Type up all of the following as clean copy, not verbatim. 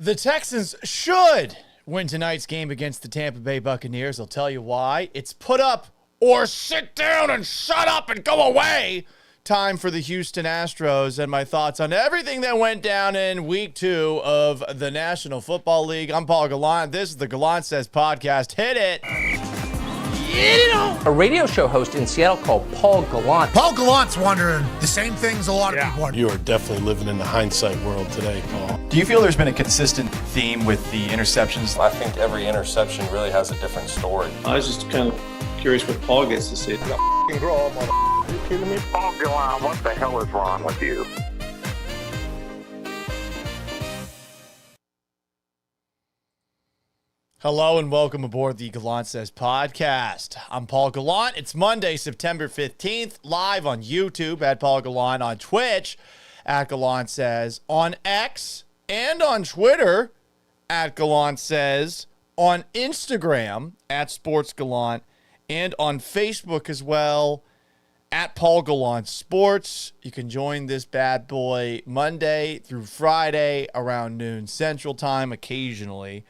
The Texans should win tonight's game against the Tampa Bay Buccaneers. I'll tell you why. It's put up or sit down and shut up and go away time for the Houston Astros and my thoughts on everything that went down in week 2 of the National Football League. I'm Paul Gallant. This is the Gallant Says podcast. Hit it. A radio show host in Seattle called Paul Gallant. Paul Gallant's wondering the same things a lot of people are. You are definitely living in the hindsight world today, Paul. Do you feel there's been a consistent theme with the interceptions? I think every interception really has a different story. I was just kind of curious what Paul gets to see. Are you kidding me? Paul Gallant, what the hell is wrong with you? Hello and welcome aboard the Gallant Says podcast. I'm Paul Gallant. It's Monday, September 15th, live on YouTube at Paul Gallant, on Twitch at Gallant Says, on X and on Twitter at Gallant Says, on Instagram at Sports Gallant, and on Facebook as well at Paul Gallant Sports. You can join this bad boy Monday through Friday around noon Central Time occasionally,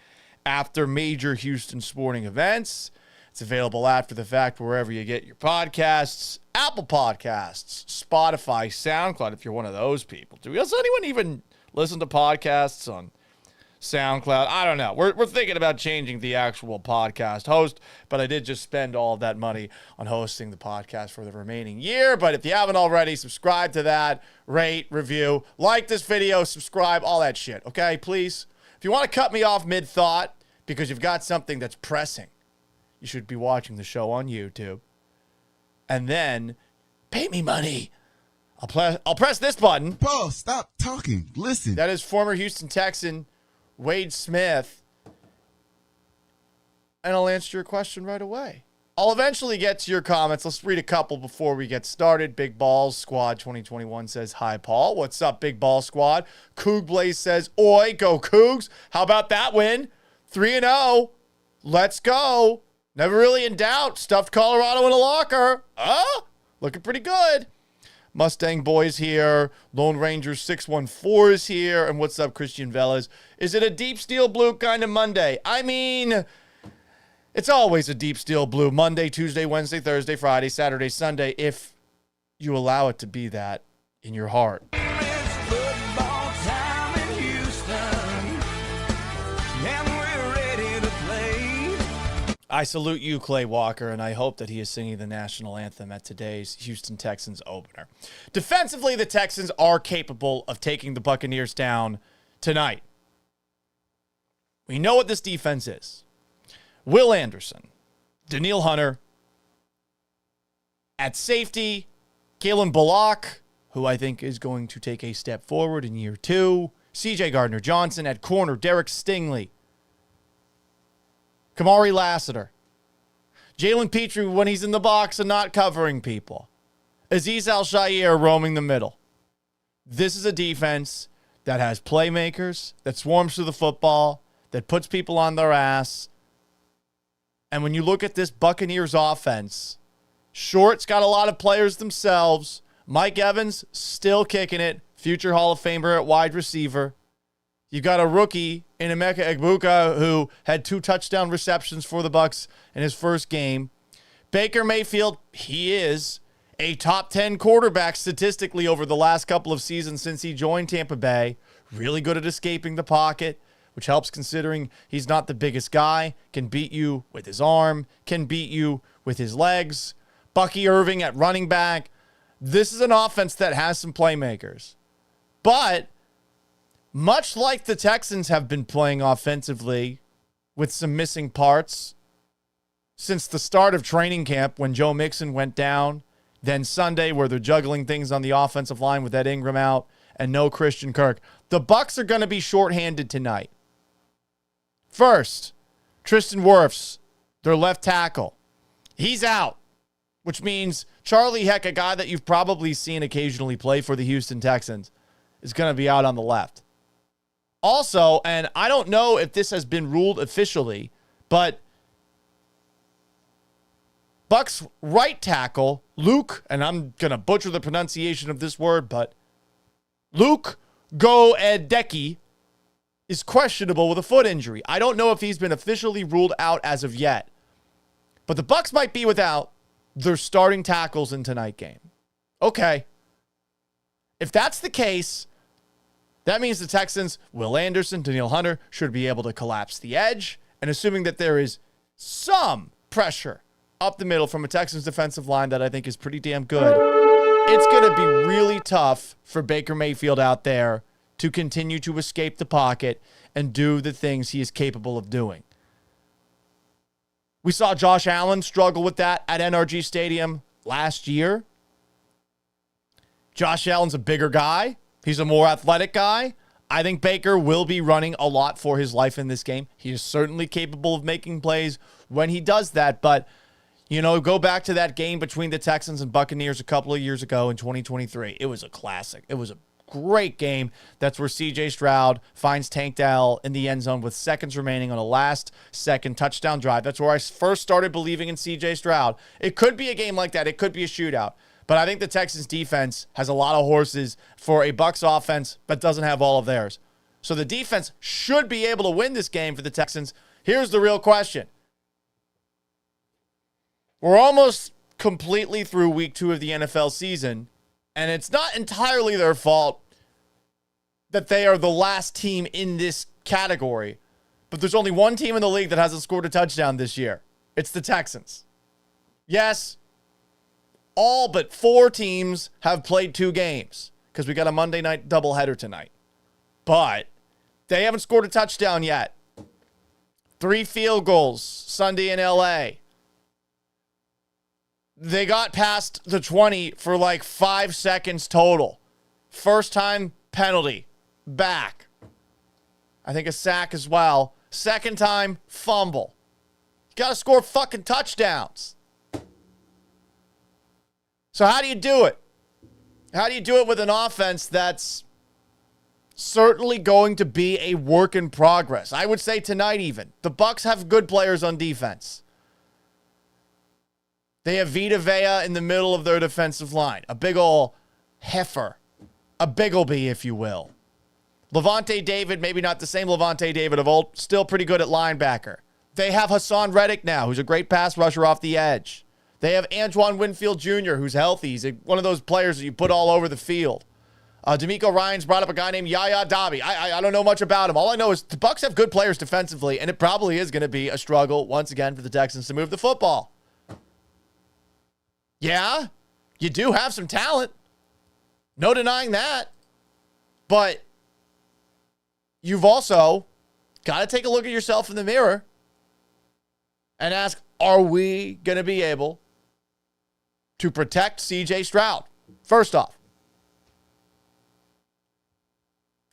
after major Houston sporting events. It's available after the fact wherever you get your podcasts, Apple Podcasts, Spotify, SoundCloud, if you're one of those people. Does anyone even listen to podcasts on SoundCloud? I don't know. We're thinking about changing the actual podcast host, but I did just spend all of that money on hosting the podcast for the remaining year. But if you haven't already, subscribe to that, rate, review, like this video, subscribe, all that shit, okay? Please. If you want to cut me off mid-thought because you've got something that's pressing, you should be watching the show on YouTube. And then pay me money. I'll press this button. Paul, stop talking. Listen. That is former Houston Texan Wade Smith. And I'll answer your question right away. I'll eventually get to your comments. Let's read a couple before we get started. Big Balls Squad 2021 says, hi, Paul. What's up, Big Ball Squad? Coog Blaze says, oi, go Cougs. How about that win? 3-0. Let's go. Never really in doubt. Stuffed Colorado in a locker. Looking pretty good. Mustang Boys here. Lone Ranger 614 is here. And what's up, Christian Velas? Is it a deep steel blue kind of Monday? I mean, it's always a deep steel blue Monday, Tuesday, Wednesday, Thursday, Friday, Saturday, Sunday, if you allow it to be that in your heart. I salute you, Clay Walker, and I hope that he is singing the national anthem at today's Houston Texans opener. Defensively, the Texans are capable of taking the Buccaneers down tonight. We know what this defense is. Will Anderson, Daniil Hunter, at safety, Kalen Bullock, who I think is going to take a step forward in year 2, C.J. Gardner-Johnson at corner, Derek Stingley, Kamari Lassiter, Jalen Petrie when he's in the box and not covering people, Azeez Al-Shaair roaming the middle. This is a defense that has playmakers, that swarms to the football, that puts people on their ass. And when you look at this Buccaneers offense, Short's got a lot of players themselves. Mike Evans still kicking it. Future Hall of Famer at wide receiver. You've got a rookie in Emeka Egbuka who had 2 touchdown receptions for the Bucs in his first game. Baker Mayfield, he is a top 10 quarterback statistically over the last couple of seasons since he joined Tampa Bay. Really good at escaping the pocket, which helps considering he's not the biggest guy, can beat you with his arm, can beat you with his legs. Bucky Irving at running back. This is an offense that has some playmakers. But much like the Texans have been playing offensively with some missing parts since the start of training camp when Joe Mixon went down, then Sunday where they're juggling things on the offensive line with Ed Ingram out and no Christian Kirk, the Bucs are going to be shorthanded tonight. First, Tristan Wirfs, their left tackle. He's out, which means Charlie Heck, a guy that you've probably seen occasionally play for the Houston Texans, is going to be out on the left. Also, and I don't know if this has been ruled officially, but Bucs right tackle, Luke, and I'm going to butcher the pronunciation of this word, but Luke Goedeke is questionable with a foot injury. I don't know if he's been officially ruled out as of yet. But the Bucs might be without their starting tackles in tonight's game. Okay. If that's the case, that means the Texans, Will Anderson, Danielle Hunter, should be able to collapse the edge. And assuming that there is some pressure up the middle from a Texans defensive line that I think is pretty damn good, it's going to be really tough for Baker Mayfield out there to continue to escape the pocket and do the things he is capable of doing. We saw Josh Allen struggle with that at NRG Stadium last year. Josh Allen's a bigger guy. He's a more athletic guy. I think Baker will be running a lot for his life in this game. He is certainly capable of making plays when he does that. But, go back to that game between the Texans and Buccaneers a couple of years ago in 2023. It was a classic. It was a great game. That's where C.J. Stroud finds Tank Dell in the end zone with seconds remaining on a last-second touchdown drive. That's where I first started believing in C.J. Stroud. It could be a game like that. It could be a shootout. But I think the Texans defense has a lot of horses for a Bucs offense but doesn't have all of theirs. So the defense should be able to win this game for the Texans. Here's the real question. We're almost completely through week 2 of the NFL season, and it's not entirely their fault that they are the last team in this category. But there's only one team in the league that hasn't scored a touchdown this year. It's the Texans. Yes, all but 4 teams have played 2 games because we got a Monday night doubleheader tonight. But they haven't scored a touchdown yet. 3 field goals Sunday in LA. They got past the 20 for like 5 seconds total. First time penalty. Back. I think a sack as well. Second time fumble. You got to score fucking touchdowns. So how do you do it? How do you do it with an offense that's certainly going to be a work in progress? I would say tonight even. The Bucs have good players on defense. They have Vita Vea in the middle of their defensive line. A big ol' heifer. A biggleby, if you will. Levante David, maybe not the same Levante David of old, still pretty good at linebacker. They have Hassan Reddick now, who's a great pass rusher off the edge. They have Antoine Winfield Jr., who's healthy. He's one of those players that you put all over the field. D'Amico Ryans brought up a guy named Yaya Dabi. I don't know much about him. All I know is the Bucs have good players defensively, and it probably is going to be a struggle once again for the Texans to move the football. Yeah, you do have some talent. No denying that. But you've also got to take a look at yourself in the mirror and ask, are we going to be able to protect C.J. Stroud? First off,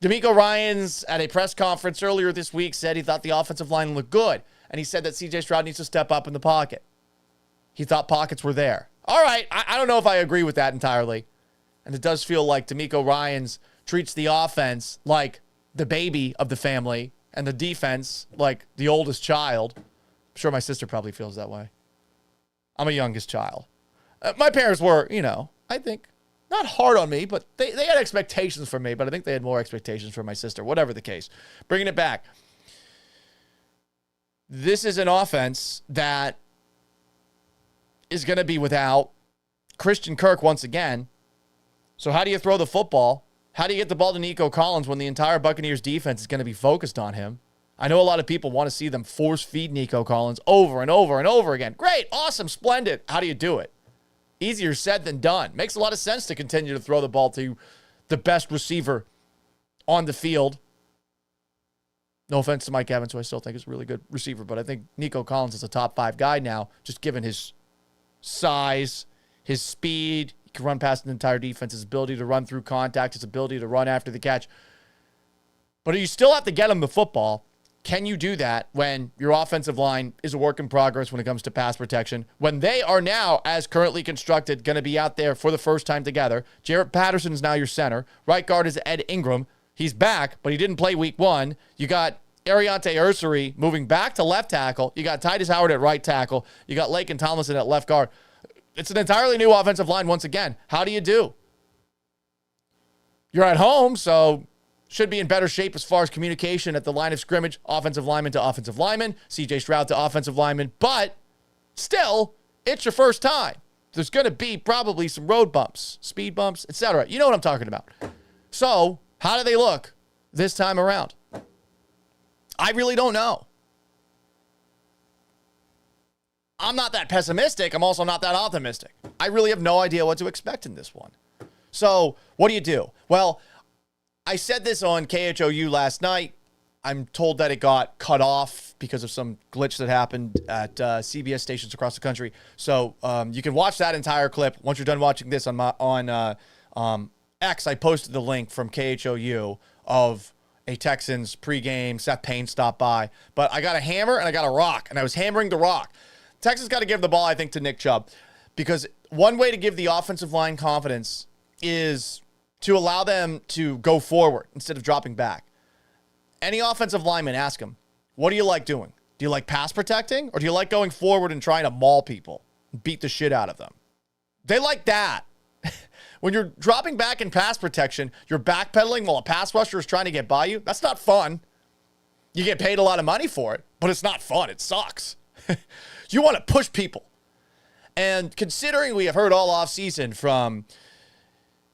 D'Amico Ryans at a press conference earlier this week said he thought the offensive line looked good, and he said that C.J. Stroud needs to step up in the pocket. He thought pockets were there. All right, I don't know if I agree with that entirely. And it does feel like D'Amico Ryans treats the offense like the baby of the family and the defense like the oldest child. I'm sure my sister probably feels that way. I'm a youngest child. My parents were, I think, not hard on me, but they had expectations for me, but I think they had more expectations for my sister. Whatever the case. Bringing it back. This is an offense that is going to be without Christian Kirk once again. So how do you throw the football? How do you get the ball to Nico Collins when the entire Buccaneers defense is going to be focused on him? I know a lot of people want to see them force feed Nico Collins over and over and over again. Great, awesome, splendid. How do you do it? Easier said than done. Makes a lot of sense to continue to throw the ball to the best receiver on the field. No offense to Mike Evans, who I still think is a really good receiver, but I think Nico Collins is a top 5 guy now, just given his size, his speed. He can run past an entire defense, his ability to run through contact, his ability to run after the catch. But you still have to get him the football. Can you do that when your offensive line is a work in progress when it comes to pass protection? When they are now, as currently constructed, going to be out there for the first time together. Jarrett Patterson is now your center. Right guard is Ed Ingram. He's back, but he didn't play week 1. You got Ariante Ursary moving back to left tackle. You got Titus Howard at right tackle. You got Laken Tomlinson at left guard. It's an entirely new offensive line once again. How do you do? You're at home, so should be in better shape as far as communication at the line of scrimmage, offensive lineman to offensive lineman, CJ Stroud to offensive lineman. But still, it's your first time. There's going to be probably some road bumps, speed bumps, etc. You know what I'm talking about. So, how do they look this time around? I really don't know. I'm not that pessimistic. I'm also not that optimistic. I really have no idea what to expect in this one. So, what do? Well, I said this on KHOU last night. I'm told that it got cut off because of some glitch that happened at CBS stations across the country. So you can watch that entire clip once you're done watching this on X. I posted the link from KHOU of a Texans pregame. Seth Payne stopped by. But I got a hammer and I got a rock, and I was hammering the rock. Texans got to give the ball, I think, to Nick Chubb, because one way to give the offensive line confidence is to allow them to go forward instead of dropping back. Any offensive lineman, ask him, what do you like doing? Do you like pass protecting, or do you like going forward and trying to maul people and beat the shit out of them? They like that. When you're dropping back in pass protection, you're backpedaling while a pass rusher is trying to get by you. That's not fun. You get paid a lot of money for it, but it's not fun. It sucks. You want to push people. And considering we have heard all offseason from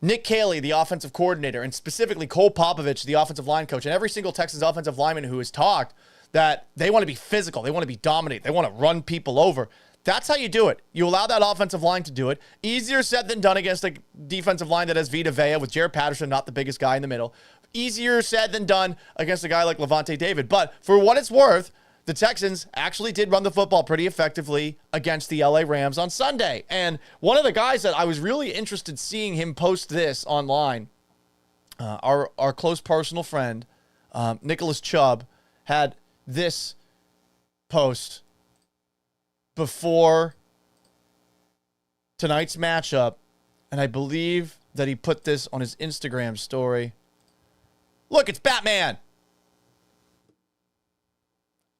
Nick Caley, the offensive coordinator, and specifically Cole Popovich, the offensive line coach, and every single Texans offensive lineman who has talked that they want to be physical, they want to be dominant, they want to run people over. That's how you do it. You allow that offensive line to do it. Easier said than done against a defensive line that has Vita Vea with Jared Patterson, not the biggest guy in the middle. Easier said than done against a guy like Levante David. But for what it's worth, the Texans actually did run the football pretty effectively against the LA Rams on Sunday. And one of the guys that I was really interested seeing him post this online, our close personal friend, Nicholas Chubb, had this post before tonight's matchup. And I believe that he put this on his Instagram story. Look, it's Batman.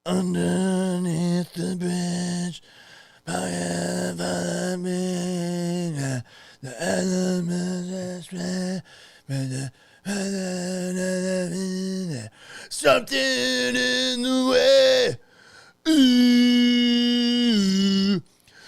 Underneath the bridge, the elements something in the way. Ooh,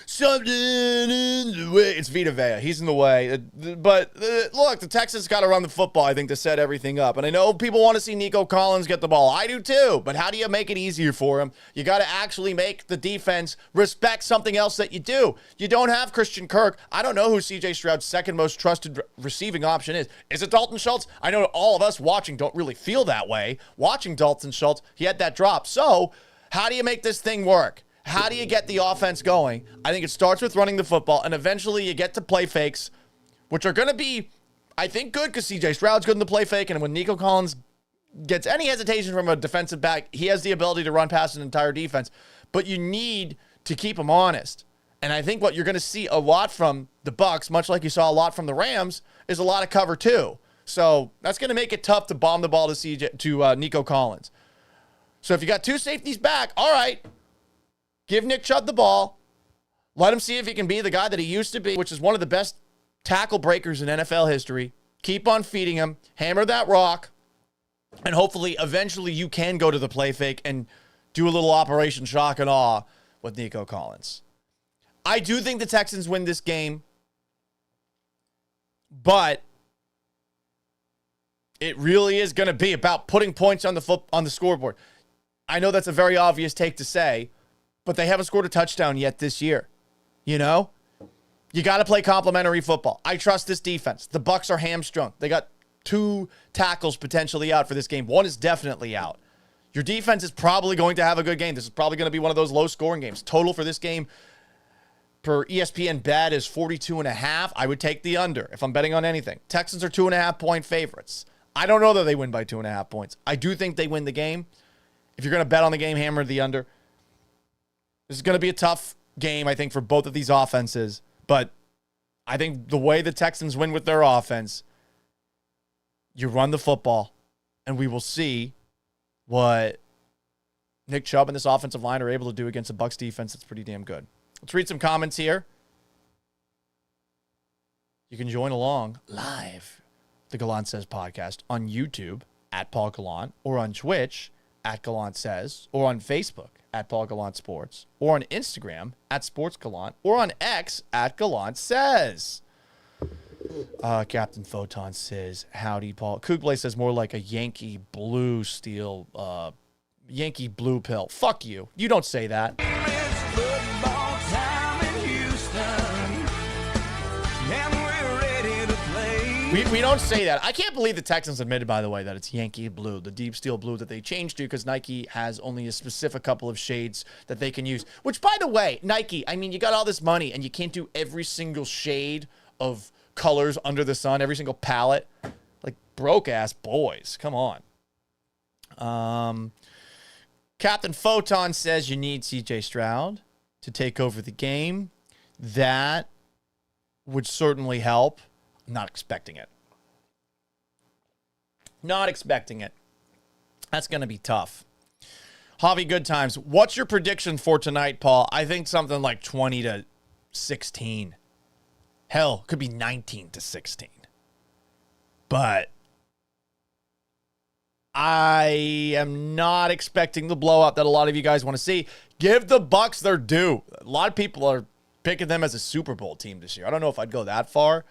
something in the way. It's Vita Vea. He's in the way. But look, the Texans got to run the football, I think, to set everything up. And I know people want to see Nico Collins get the ball. I do too. But how do you make it easier for him? You got to actually make the defense respect something else that you do. You don't have Christian Kirk. I don't know who CJ Stroud's second most trusted receiving option is. Is it Dalton Schultz? I know all of us watching don't really feel that way. Watching Dalton Schultz, he had that drop. So how do you make this thing work? How do you get the offense going? I think it starts with running the football, and eventually you get to play fakes, which are going to be, I think, good because CJ Stroud's good in the play fake, and when Nico Collins gets any hesitation from a defensive back, he has the ability to run past an entire defense. But you need to keep him honest. And I think what you're going to see a lot from the Bucs, much like you saw a lot from the Rams, is a lot of cover too. So that's going to make it tough to bomb the ball to Nico Collins. So if you got two safeties back, all right, give Nick Chubb the ball. Let him see if he can be the guy that he used to be, which is one of the best tackle breakers in NFL history. Keep on feeding him. Hammer that rock. And hopefully, eventually, you can go to the play fake and do a little Operation Shock and Awe with Nico Collins. I do think the Texans win this game, but it really is going to be about putting points on the scoreboard. I know that's a very obvious take to say, but they haven't scored a touchdown yet this year. You know? You got to play complementary football. I trust this defense. The Bucs are hamstrung. They got 2 tackles potentially out for this game. 1 is definitely out. Your defense is probably going to have a good game. This is probably going to be one of those low-scoring games. Total for this game per ESPN bet is 42.5. I would take the under if I'm betting on anything. Texans are 2.5-point favorites. I don't know that they win by 2.5 points. I do think they win the game. If you're going to bet on the game, hammer the under. This is going to be a tough game, I think, for both of these offenses. But I think the way the Texans win with their offense, you run the football, and we will see what Nick Chubb and this offensive line are able to do against a Bucs defense that's pretty damn good. Let's read some comments here. You can join along live, the Gallant Says podcast, on YouTube. at Paul Gallant, or on Twitch at Gallant Says, or on Facebook at Paul Gallant Sports, or on Instagram at Sports Gallant, or on X at Gallant Says. Captain Photon says, howdy, Paul. Kugle says more like a Yankee blue steel, Yankee blue pill. Fuck you. You don't say that. We don't say that. I can't believe the Texans admitted, by the way, that it's Yankee blue, the deep steel blue that they changed to because Nike has only a specific couple of shades that they can use. Which, by the way, Nike, I mean, you got all this money and you can't do every single shade of colors under the sun, every single palette. Like, broke-ass boys. Come on. Captain Photon says you need CJ Stroud to take over the game. That would certainly help. Not expecting it. Not expecting it. That's going to be tough. Javi Good Times, what's your prediction for tonight, Paul? I think something like 20-16. Hell, could be 19-16. But I am not expecting the blowout that a lot of you guys want to see. Give the Bucs their due. A lot of people are picking them as a Super Bowl team this year. I don't know if I'd go that far.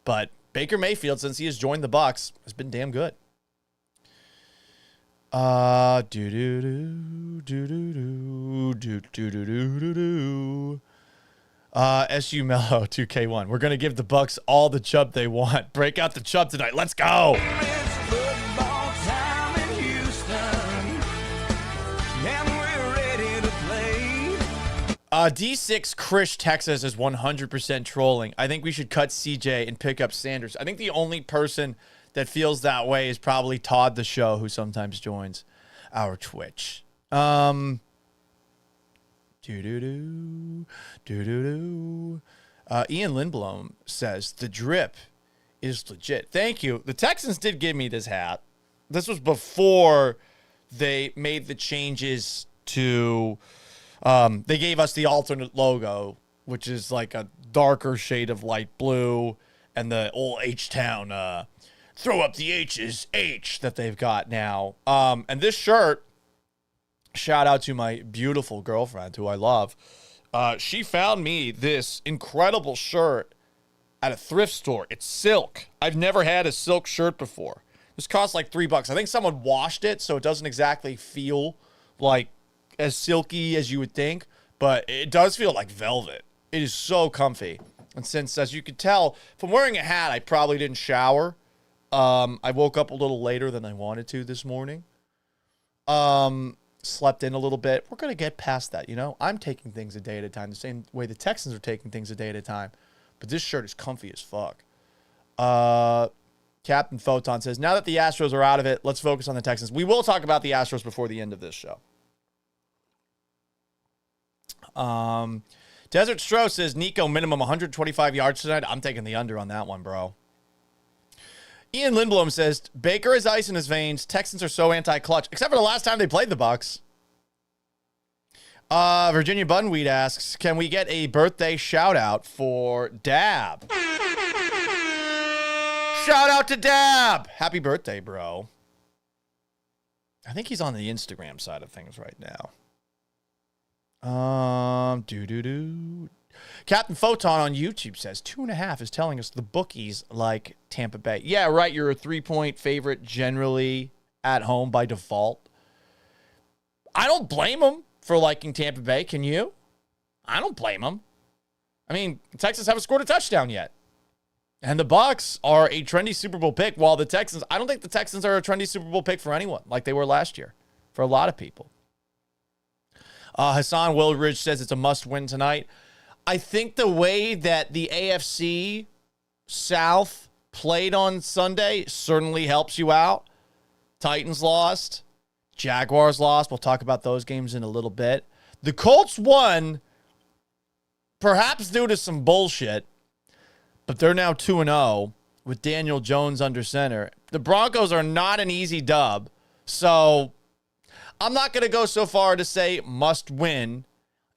But Baker Mayfield, since he has joined the Bucs, has been damn good. SU Mello 2K1. We're gonna give the Bucs all the chub they want. Break out the chub tonight. Let's go. D6 Krish Texas is 100% trolling. I think we should cut CJ and pick up Sanders. I think the only person that feels that way is probably Todd the Show, who sometimes joins our Twitch. Ian Lindblom says, the drip is legit. Thank you. The Texans did give me this hat. This was before they made the changes to... they gave us the alternate logo, which is like a darker shade of light blue, and the old H-Town, throw up the H's, H, that they've got now. And this shirt, shout out to my beautiful girlfriend, who I love. She found me this incredible shirt at a thrift store. It's silk. I've never had a silk shirt before. This cost like $3. I think someone washed it, so it doesn't exactly feel like as silky as you would think, but it does feel like velvet. It is so comfy. And since, as you could tell, if I'm wearing a hat, I probably didn't shower. I woke up a little later than I wanted to this morning. Slept in a little bit. We're going to get past that, you know? I'm taking things a day at a time, the same way the Texans are taking things a day at a time. But this shirt is comfy as fuck. Captain Photon says, now that the Astros are out of it, let's focus on the Texans. We will talk about the Astros before the end of this show. Desert Stros says, Nico, minimum 125 yards tonight. I'm taking the under on that one, bro. Ian Lindblom says, Baker has ice in his veins. Texans are so anti-clutch, except for the last time they played the Bucs. Virginia Bunweed asks, can we get a birthday shout-out for Dab? Shout out to Dab! Happy birthday, bro. I think he's on the Instagram side of things right now. Captain Photon on YouTube says 2.5 is telling us the bookies like Tampa Bay. Yeah, right. You're a 3-point favorite generally at home by default. I don't blame them for liking Tampa Bay. Can you? I don't blame them. I mean, the Texans haven't scored a touchdown yet. And the Bucs are a trendy Super Bowl pick, while the Texans, I don't think the Texans are a trendy Super Bowl pick for anyone like they were last year for a lot of people. Hassan Wilridge says it's a must-win tonight. I think the way that the AFC South played on Sunday certainly helps you out. Titans lost. Jaguars lost. We'll talk about those games in a little bit. The Colts won, perhaps due to some bullshit, but they're now 2-0 with Daniel Jones under center. The Broncos are not an easy dub, so I'm not going to go so far to say must win.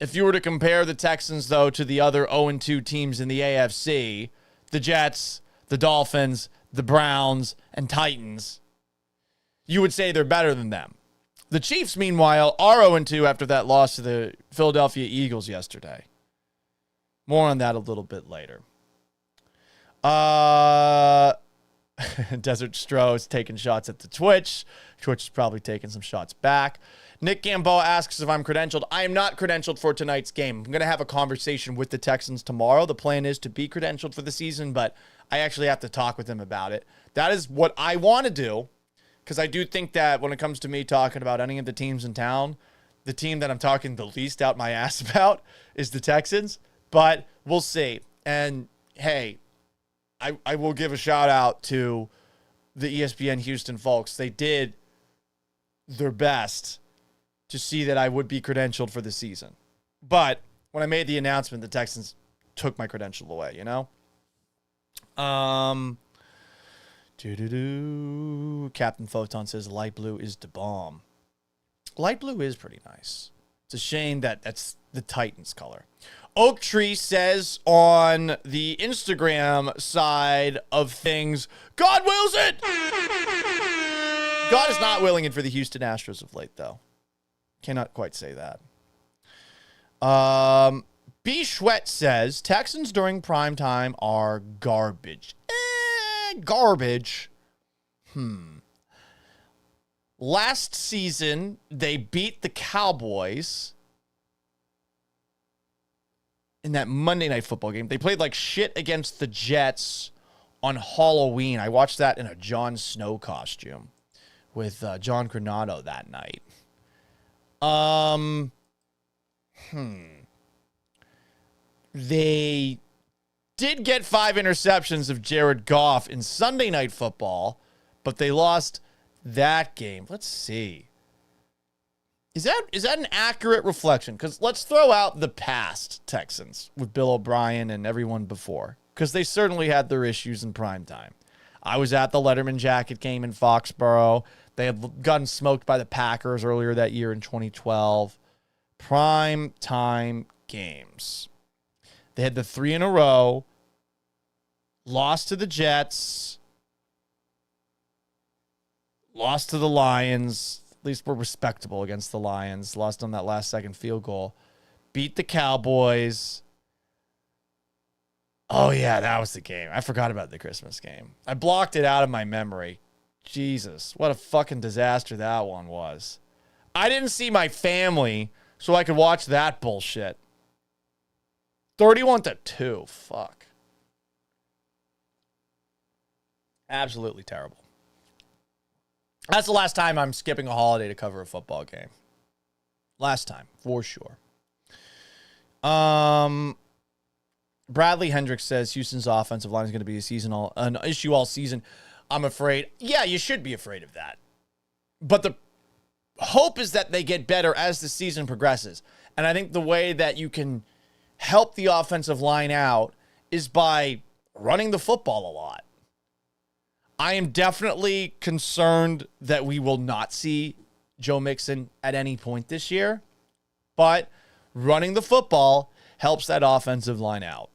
If you were to compare the Texans, though, to the other 0-2 teams in the AFC, the Jets, the Dolphins, the Browns, and Titans, you would say they're better than them. The Chiefs, meanwhile, are 0-2 after that loss to the Philadelphia Eagles yesterday. More on that a little bit later. Desert Stros taking shots at the Twitch. Twitch is probably taking some shots back. Nick Gamboa asks if I'm credentialed. I am not credentialed for tonight's game. I'm going to have a conversation with the Texans tomorrow. The plan is to be credentialed for the season, but I actually have to talk with them about it. That is what I want to do, because I do think that when it comes to me talking about any of the teams in town, the team that I'm talking the least out my ass about is the Texans, but we'll see. And hey, I will give a shout out to the ESPN Houston folks. They did their best to see that I would be credentialed for the season. But when I made the announcement, the Texans took my credential away, you know? Captain Photon says light blue is the bomb. Light blue is pretty nice. It's a shame that that's the Titans color. Oak Tree says on the Instagram side of things, God wills it! God is not willing it for the Houston Astros of late, though. Cannot quite say that. B. Schwett says, Texans during prime time are garbage. Garbage. Last season, they beat the Cowboys in that Monday Night Football game. They played like shit against the Jets on Halloween. I watched that in a Jon Snow costume with John Granado that night. They did get 5 interceptions of Jared Goff in Sunday Night Football, but they lost that game. Let's see. Is that an accurate reflection? Because let's throw out the past Texans with Bill O'Brien and everyone before, because they certainly had their issues in prime time. I was at the Letterman Jacket game in Foxborough. They had gotten smoked by the Packers earlier that year in 2012. Prime time games. They had the 3 in a row. Lost to the Jets. Lost to the Lions. At least we're respectable against the Lions. Lost on that last second field goal. Beat the Cowboys. Oh, yeah, that was the game. I forgot about the Christmas game. I blocked it out of my memory. Jesus, what a fucking disaster that one was. I didn't see my family, so I could watch that bullshit. 31-2. Fuck. Absolutely terrible. That's the last time I'm skipping a holiday to cover a football game. Last time, for sure. Bradley Hendricks says Houston's offensive line is going to be an issue all season. I'm afraid. Yeah, you should be afraid of that. But the hope is that they get better as the season progresses. And I think the way that you can help the offensive line out is by running the football a lot. I am definitely concerned that we will not see Joe Mixon at any point this year, but running the football helps that offensive line out.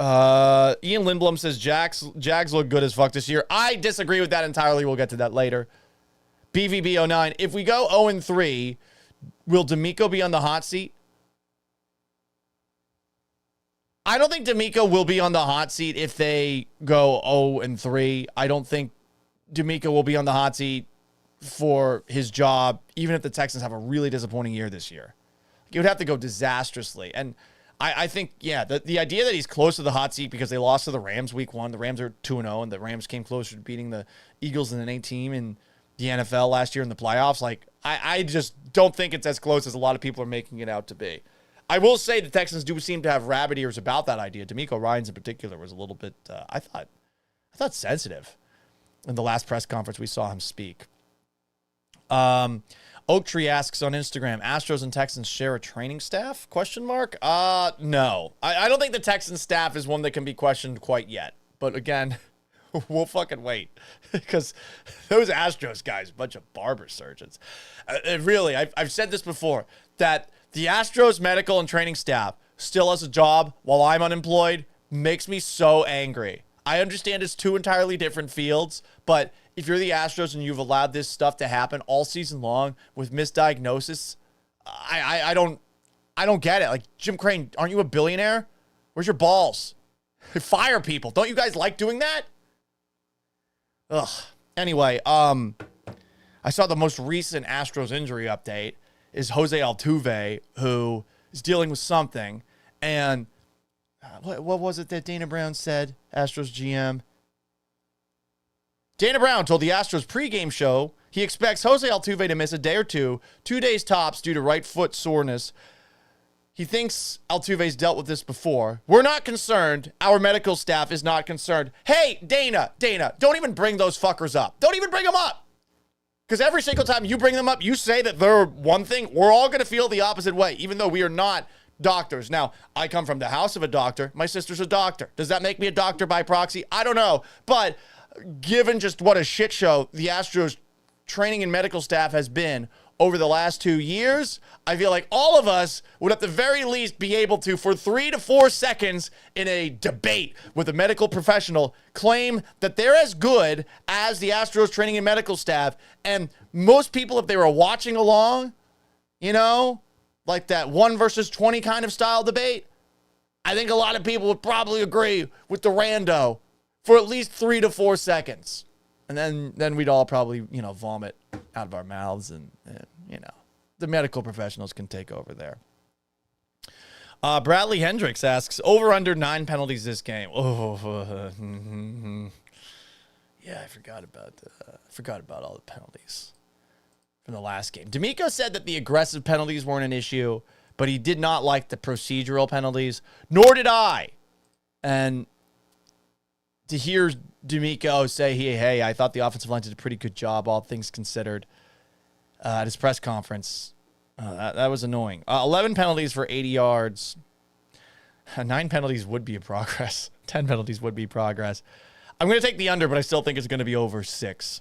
Ian Lindblom says Jags look good as fuck this year. I disagree with that entirely. We'll get to that later. BVB09, if we go 0-3, will D'Amico be on the hot seat? I don't think D'Amico will be on the hot seat if they go 0-3. I don't think D'Amico will be on the hot seat for his job, even if the Texans have a really disappointing year this year. It would have to go disastrously. And I think, yeah, the idea that he's close to the hot seat because they lost to the Rams week 1. The Rams are 2-0, and the Rams came closer to beating the Eagles and an 8 team in the NFL last year in the playoffs. Like, I just don't think it's as close as a lot of people are making it out to be. I will say the Texans do seem to have rabbit ears about that idea. D'Amico Ryans in particular was a little bit, I thought sensitive in the last press conference we saw him speak. Oak Tree asks on Instagram, Astros and Texans share a training staff? ? No. I don't think the Texans staff is one that can be questioned quite yet. But again, we'll fucking wait. Because those Astros guys, a bunch of barber surgeons. Really, I've said this before, that the Astros medical and training staff still has a job while I'm unemployed makes me so angry. I understand it's 2 entirely different fields, but if you're the Astros and you've allowed this stuff to happen all season long with misdiagnosis, I don't get it. Like, Jim Crane, aren't you a billionaire? Where's your balls? Fire people. Don't you guys like doing that? Ugh. Anyway, I saw the most recent Astros injury update is Jose Altuve, who is dealing with something. And what was it that Dana Brown said, Astros GM? Dana Brown told the Astros pregame show he expects Jose Altuve to miss a day or 2 days tops due to right foot soreness. He thinks Altuve's dealt with this before. We're not concerned. Our medical staff is not concerned. Hey, Dana, don't even bring those fuckers up. Don't even bring them up. Because every single time you bring them up, you say that they're one thing. We're all going to feel the opposite way, even though we are not doctors. Now, I come from the house of a doctor. My sister's a doctor. Does that make me a doctor by proxy? I don't know. But given just what a shit show the Astros training and medical staff has been over the last 2 years, I feel like all of us would at the very least be able to, for 3 to 4 seconds in a debate with a medical professional, claim that they're as good as the Astros training and medical staff. And most people, if they were watching along, you know, like that 1 versus 20 kind of style debate, I think a lot of people would probably agree with the rando for at least 3 to 4 seconds. And then we'd all probably, vomit out of our mouths and the medical professionals can take over there. Bradley Hendricks asks, over under 9 penalties this game. Yeah, I forgot about all the penalties from the last game. D'Amico said that the aggressive penalties weren't an issue, but he did not like the procedural penalties, nor did I. And to hear D'Amico say, hey, I thought the offensive line did a pretty good job, all things considered, at his press conference, that was annoying. 11 penalties for 80 yards. 9 penalties would be a progress. 10 penalties would be progress. I'm going to take the under, but I still think it's going to be over 6.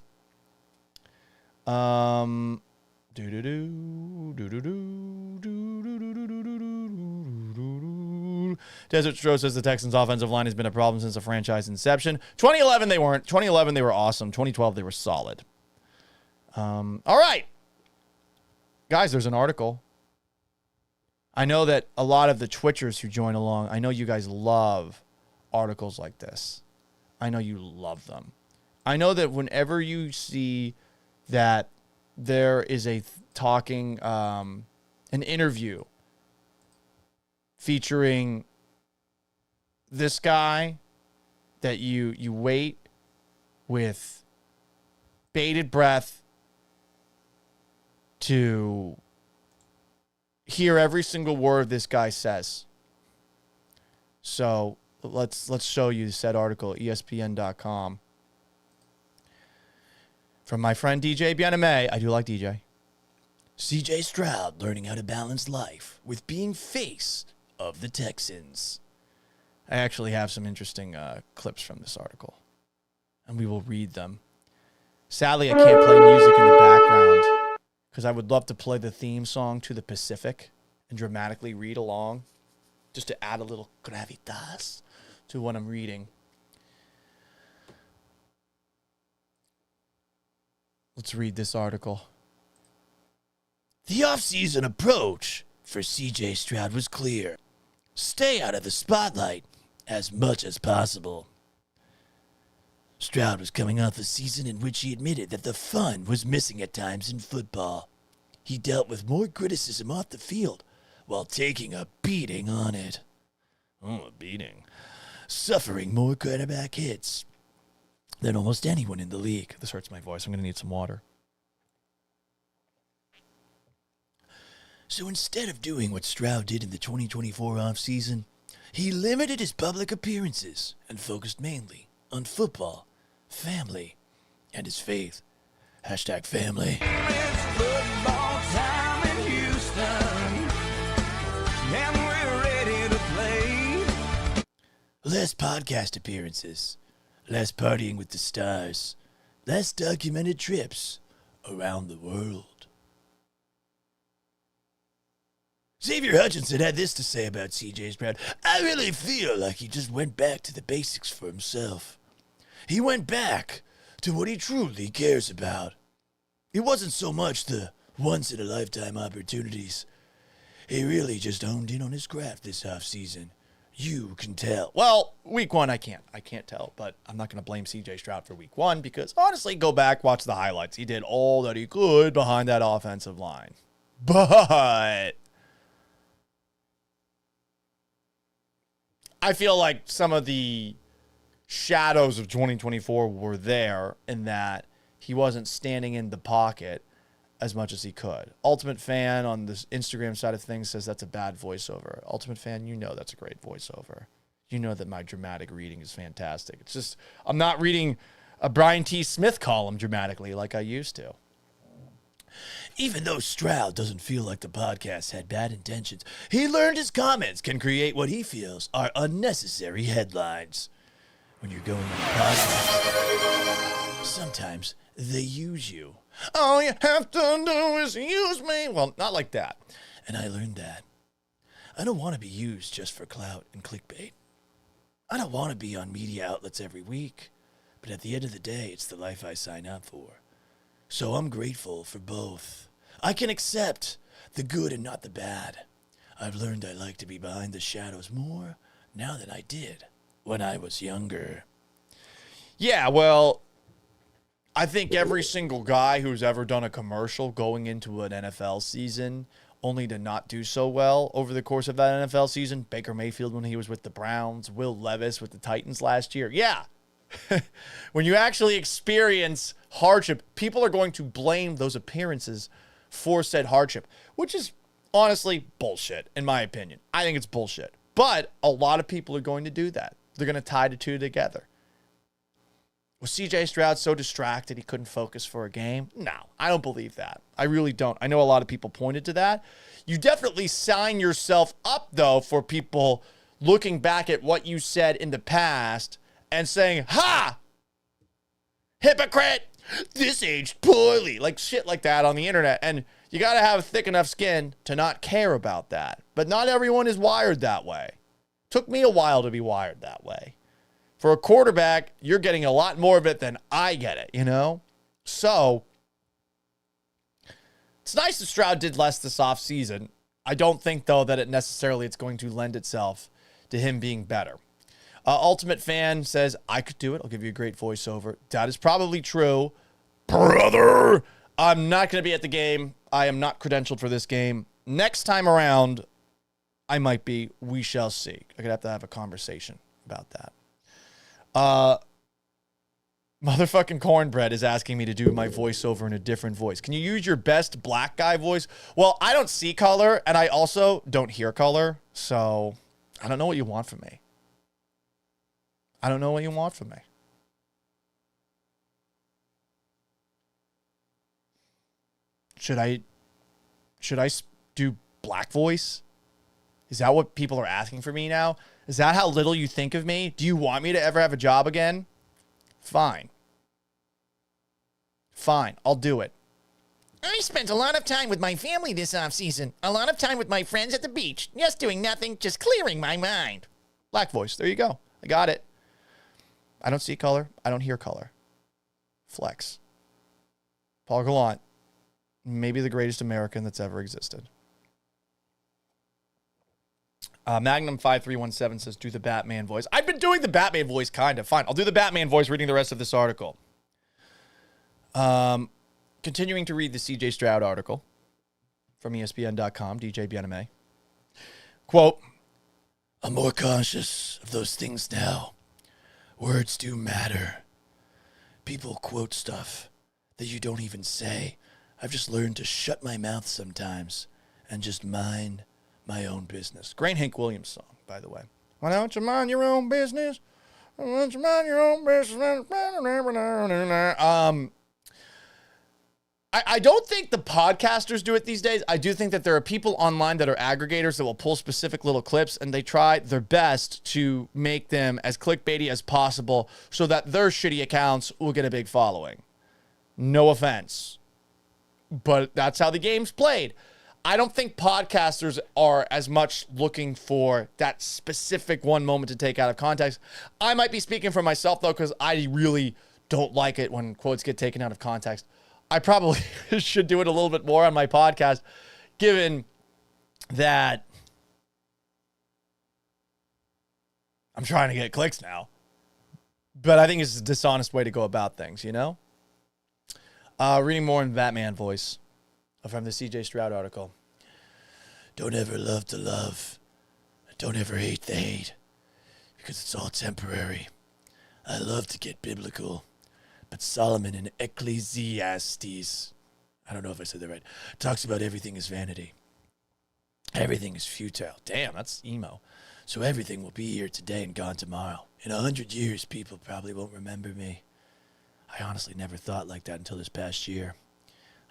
Desert Stros says the Texans' offensive line has been a problem since the franchise inception. 2011, they weren't. 2011, they were awesome. 2012, they were solid. All right. Guys, there's an article. I know that a lot of the Twitchers who join along, I know you guys love articles like this. I know you love them. I know that whenever you see that there is a an interview featuring this guy, that you wait with bated breath to hear every single word this guy says. So let's show you said article, ESPN.com. From my friend DJ Biename. I do like DJ. CJ Stroud learning how to balance life with being face of the Texans. I actually have some interesting clips from this article, and we will read them. Sadly, I can't play music in the background because I would love to play the theme song to the Pacific and dramatically read along just to add a little gravitas to what I'm reading. Let's read this article. The offseason approach for CJ Stroud was clear. Stay out of the spotlight as much as possible. Stroud was coming off a season in which he admitted that the fun was missing at times in football. He dealt with more criticism off the field while taking a beating on it. Oh, a beating. Suffering more quarterback hits than almost anyone in the league. This hurts my voice. I'm going to need some water. So instead of doing what Stroud did in the 2024 offseason, he limited his public appearances and focused mainly on football, family, and his faith. Hashtag family. It's football time in Houston, and we're ready to play. Less podcast appearances, less partying with the stars, less documented trips around the world. Xavier Hutchinson had this to say about CJ Stroud. I really feel like he just went back to the basics for himself. He went back to what he truly cares about. It wasn't so much the once-in-a-lifetime opportunities. He really just honed in on his craft this offseason. You can tell. Well, week one, I can't tell, but I'm not going to blame CJ Stroud for week one because, honestly, go back, watch the highlights. He did all that he could behind that offensive line. But I feel like some of the shadows of 2024 were there in that he wasn't standing in the pocket as much as he could. Ultimate Fan on the Instagram side of things says that's a bad voiceover. Ultimate Fan, you know that's a great voiceover. You know that my dramatic reading is fantastic. It's just I'm not reading a Brian T. Smith column dramatically like I used to. Even though Stroud doesn't feel like the podcast had bad intentions, he learned his comments can create what he feels are unnecessary headlines. When you're going on a podcast, sometimes they use you. All you have to do is use me. Well, not like that. And I learned that. I don't want to be used just for clout and clickbait. I don't want to be on media outlets every week. But at the end of the day, it's the life I sign up for. So I'm grateful for both. I can accept the good and not the bad. I've learned I like to be behind the shadows more now than I did when I was younger. Yeah, well, I think every single guy who's ever done a commercial going into an NFL season only to not do so well over the course of that NFL season, Baker Mayfield when he was with the Browns, Will Levis with the Titans last year. Yeah. When you actually experience hardship, people are going to blame those appearances for said hardship, which is honestly bullshit, in my opinion. I think it's bullshit. But a lot of people are going to do that. They're going to tie the two together. Was CJ Stroud so distracted he couldn't focus for a game? No, I don't believe that. I really don't. I know a lot of people pointed to that. You definitely sign yourself up, though, for people looking back at what you said in the past and saying, ha! Hypocrite! This aged poorly. Like shit like that on the internet. And you got to have thick enough skin to not care about that. But not everyone is wired that way. Took me a while to be wired that way. For a quarterback, you're getting a lot more of it than I get it, you know? So, it's nice that Stroud did less this offseason. I don't think, though, that it's going to lend itself to him being better. Ultimate Fan says, I could do it. I'll give you a great voiceover. That is probably true. Brother! I'm not going to be at the game. I am not credentialed for this game. Next time around, I might be. We shall see. I'm going to have a conversation about that. Motherfucking Cornbread is asking me to do my voiceover in a different voice. Can you use your best black guy voice? Well, I don't see color, and I also don't hear color, so I don't know what you want from me. I don't know what you want from me. Should I do black voice? Is that what people are asking for me now? Is that how little you think of me? Do you want me to ever have a job again? Fine. Fine, I'll do it. I spent a lot of time with my family this offseason. A lot of time with my friends at the beach. Just doing nothing, just clearing my mind. Black voice, there you go. I got it. I don't see color. I don't hear color. Flex. Paul Gallant. Maybe the greatest American that's ever existed. Magnum 5317 says, do the Batman voice. I've been doing the Batman voice, kind of. Fine. I'll do the Batman voice reading the rest of this article. Continuing to read the CJ Stroud article from ESPN.com, DJ BNMA. Quote, I'm more conscious of those things now. Words do matter. People quote stuff that you don't even say. I've just learned to shut my mouth sometimes and just mind my own business. Great Hank Williams song, by the way. Why don't you mind your own business? Why don't you mind your own business? I don't think the podcasters do it these days. I do think that there are people online that are aggregators that will pull specific little clips and they try their best to make them as clickbaity as possible so that their shitty accounts will get a big following. No offense. But that's how the game's played. I don't think podcasters are as much looking for that specific one moment to take out of context. I might be speaking for myself, though, because I really don't like it when quotes get taken out of context. I probably should do it a little bit more on my podcast, given that I'm trying to get clicks now. But I think it's a dishonest way to go about things, you know? Reading more in Batman voice from the CJ Stroud article. Don't ever love to love. Don't ever hate the hate. Because it's all temporary. I love to get biblical. But Solomon in Ecclesiastes, I don't know if I said that right, talks about everything is vanity. Everything is futile. Damn, that's emo. So everything will be here today and gone tomorrow. In 100 years, people probably won't remember me. I honestly never thought like that until this past year.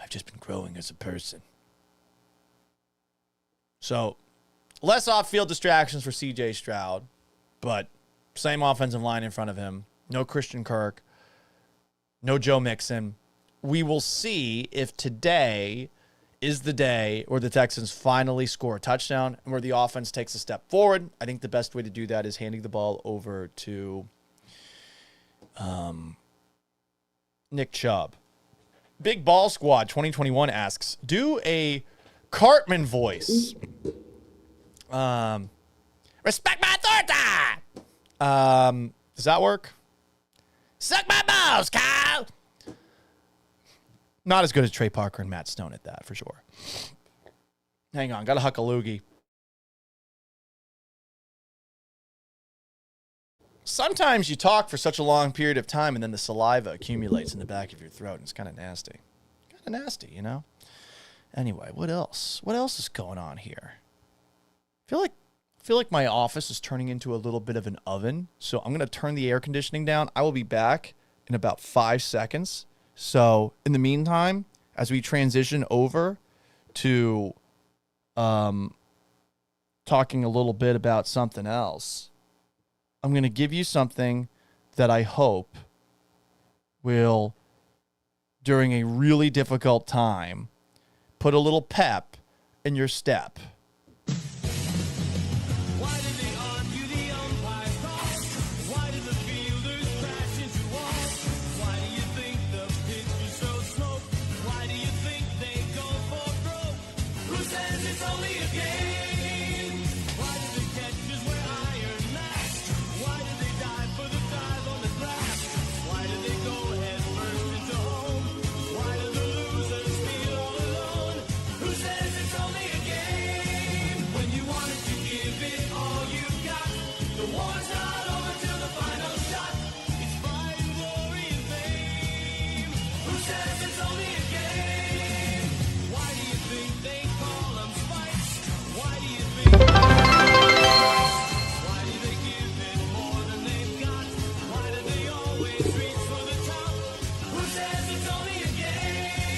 I've just been growing as a person. So, less off-field distractions for CJ Stroud, but same offensive line in front of him. No Christian Kirk. No Joe Mixon. We will see if today is the day where the Texans finally score a touchdown and where the offense takes a step forward. I think the best way to do that is handing the ball over to Nick Chubb. Big Ball Squad 2021 asks, do a Cartman voice. Respect my authority. Does that work? Suck my balls, Kyle. Not as good as Trey Parker and Matt Stone at that, for sure. Hang on, got to huck a loogie. Sometimes you talk for such a long period of time and then the saliva accumulates in the back of your throat and it's kind of nasty. Kind of nasty, you know? Anyway, what else? What else is going on here? I feel like my office is turning into a little bit of an oven, so I'm going to turn the air conditioning down. I will be back in about 5 seconds. So in the meantime, as we transition over to talking a little bit about something else, I'm going to give you something that I hope will, during a really difficult time, put a little pep in your step.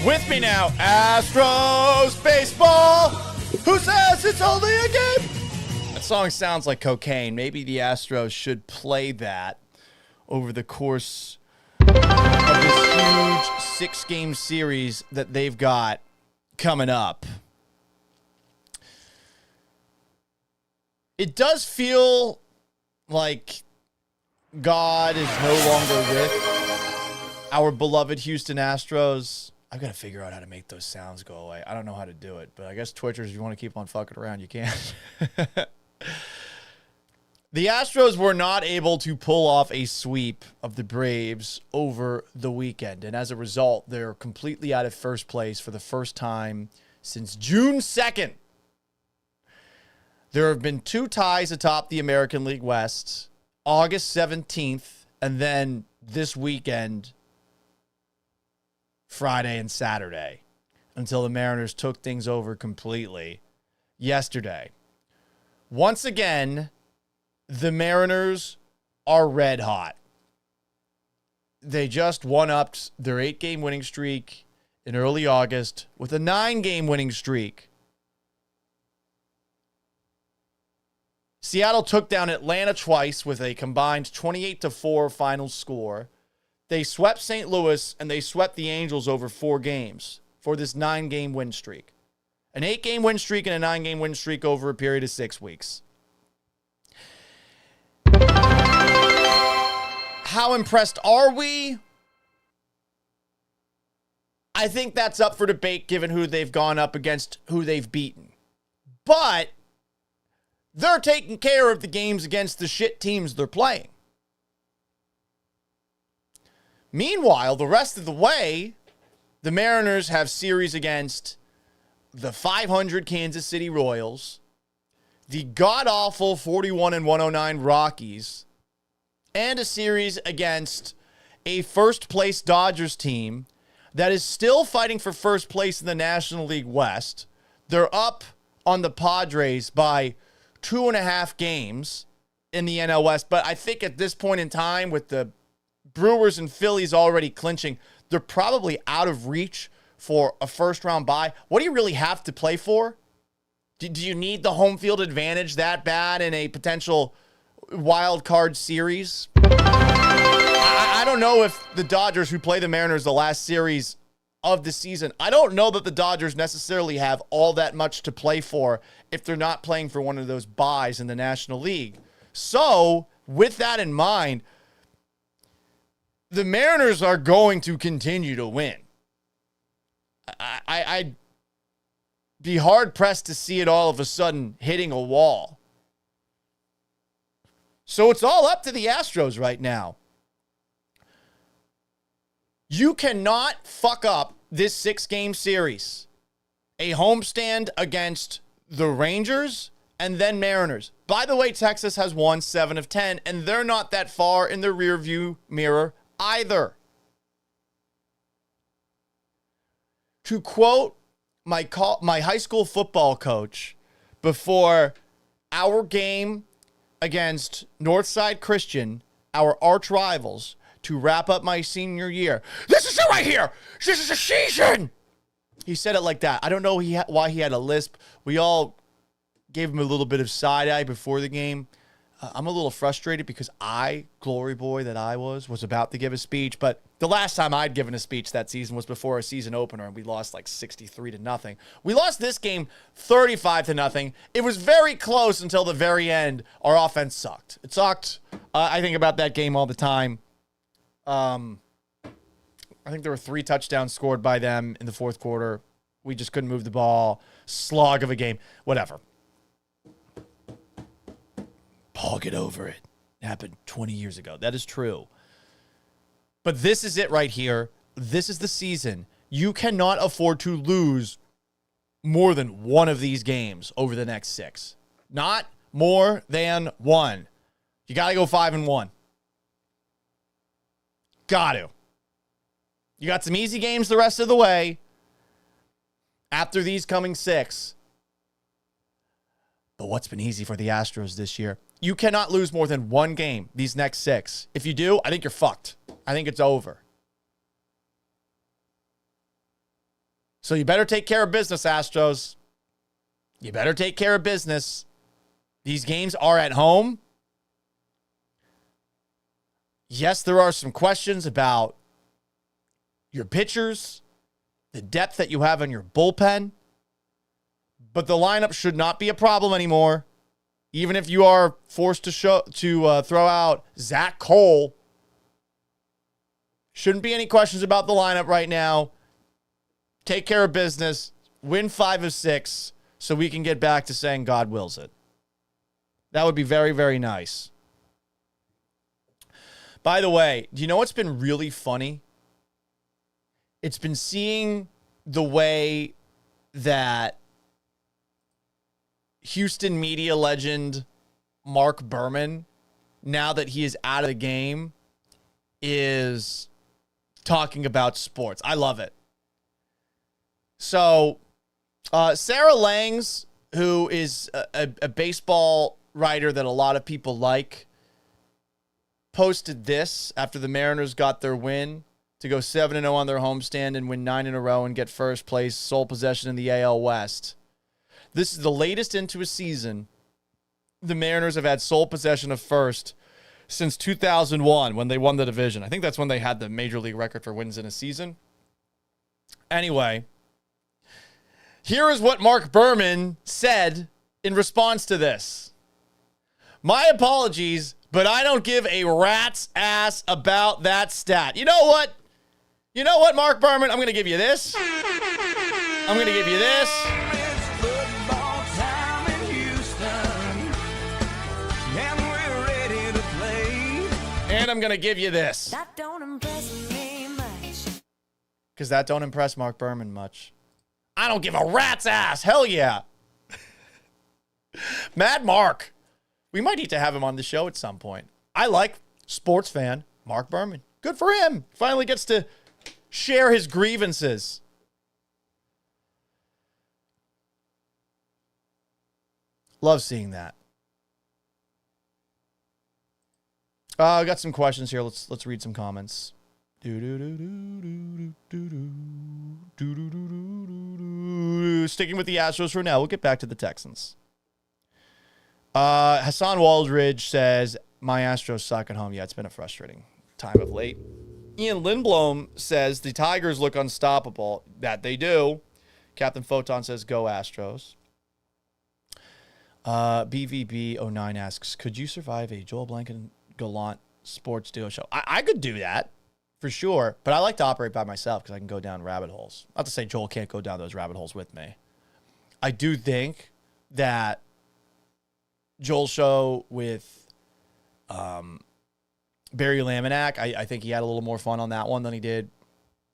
With me now, Astros baseball. Who says it's only a game? That song sounds like cocaine. Maybe the Astros should play that over the course of this huge 6-game series that they've got coming up. It does feel like God is no longer with our beloved Houston Astros. I've got to figure out how to make those sounds go away. I don't know how to do it, but I guess Twitchers, if you want to keep on fucking around, you can. The Astros were not able to pull off a sweep of the Braves over the weekend, and as a result, they're completely out of first place for the first time since June 2nd. There have been 2 ties atop the American League West, August 17th, and then this weekend, Friday and Saturday, until the Mariners took things over completely yesterday. Once again, the Mariners are red hot. They just one-upped their 8-game winning streak in early August with a 9-game winning streak. Seattle took down Atlanta twice with a combined 28-4 final score. They swept St. Louis, and they swept the Angels over 4 games for this 9-game win streak. An 8-game win streak and a 9-game win streak over a period of 6 weeks. How impressed are we? I think that's up for debate given who they've gone up against, who they've beaten. But they're taking care of the games against the shit teams they're playing. Meanwhile, the rest of the way, the Mariners have series against the 500 Kansas City Royals, the god-awful 41-109 Rockies, and a series against a first-place Dodgers team that is still fighting for first place in the National League West. They're up on the Padres by 2.5 games in the NL West, but I think at this point in time, with the Brewers and Phillies already clinching, they're probably out of reach for a first-round bye. What do you really have to play for? Do you need the home field advantage that bad in a potential wild card series? I don't know if the Dodgers, who play the Mariners the last series of the season, I don't know that the Dodgers necessarily have all that much to play for if they're not playing for one of those byes in the National League. So, with that in mind, the Mariners are going to continue to win. I'd be hard-pressed to see it all of a sudden hitting a wall. So it's all up to the Astros right now. You cannot fuck up this 6-game series. A homestand against the Rangers and then Mariners. By the way, Texas has won 7 of 10, and they're not that far in the rearview mirror either. To quote my high school football coach before our game against Northside Christian, our arch rivals, to wrap up my senior year, "This is it right here. This is a season." He said it like that. I don't know why he had a lisp. We all gave him a little bit of side eye before the game. I'm a little frustrated because I, glory boy that I was about to give a speech, but the last time I'd given a speech that season was before a season opener, and we lost like 63-0. We lost this game 35-0. It was very close until the very end. Our offense sucked. It sucked. I think about that game all the time. I think there were 3 touchdowns scored by them in the fourth quarter. We just couldn't move the ball. Slog of a game. Whatever. Paul, get over it. It happened 20 years ago. That is true. But this is it right here. This is the season. You cannot afford to lose more than one of these games over the next 6. Not more than one. You got to go 5-1. Got to. You got some easy games the rest of the way after these coming 6. But what's been easy for the Astros this year? You cannot lose more than one game these next 6. If you do, I think you're fucked. I think it's over. So you better take care of business, Astros. You better take care of business. These games are at home. Yes, there are some questions about your pitchers, the depth that you have on your bullpen, but the lineup should not be a problem anymore. Even if you are forced to throw out Zach Cole, shouldn't be any questions about the lineup right now. Take care of business, win 5 of 6, so we can get back to saying God wills it. That would be very, very nice. By the way, do you know what's been really funny? It's been seeing the way that Houston media legend Mark Berman, now that he is out of the game, is talking about sports. I love it. So, Sarah Langs, who is a baseball writer that a lot of people like, posted this after the Mariners got their win to go 7-0 on their homestand and win 9 in a row and get first place, sole possession in the AL West. This is the latest into a season the Mariners have had sole possession of first since 2001 when they won the division. I think that's when they had the major league record for wins in a season. Anyway, here is what Mark Berman said in response to this. "My apologies, but I don't give a rat's ass about that stat." You know what? You know what, Mark Berman? I'm going to give you this. I'm going to give you this. It's football time in Houston, and we're ready to play. And I'm going to give you this. That don't impress me much. Because that don't impress Mark Berman much. I don't give a rat's ass. Hell yeah. Mad Mark. We might need to have him on the show at some point. I like sports fan Mark Berman. Good for him. Finally gets to share his grievances. Love seeing that. I got some questions here. Let's read some comments. Sticking with the Astros for now. We'll get back to the Texans. Hassan Waldridge says, my Astros suck at home. Yeah, it's been a frustrating time of late. Ian Lindblom says, the Tigers look unstoppable. That they do. Captain Photon says, go Astros. BVB09 asks, could you survive a Joel Blanken Gallant sports duo show? I could do that for sure, but I like to operate by myself because I can go down rabbit holes. Not to say Joel can't go down those rabbit holes with me. I do think that Joel's show with Barry Laminack, I think he had a little more fun on that one than he did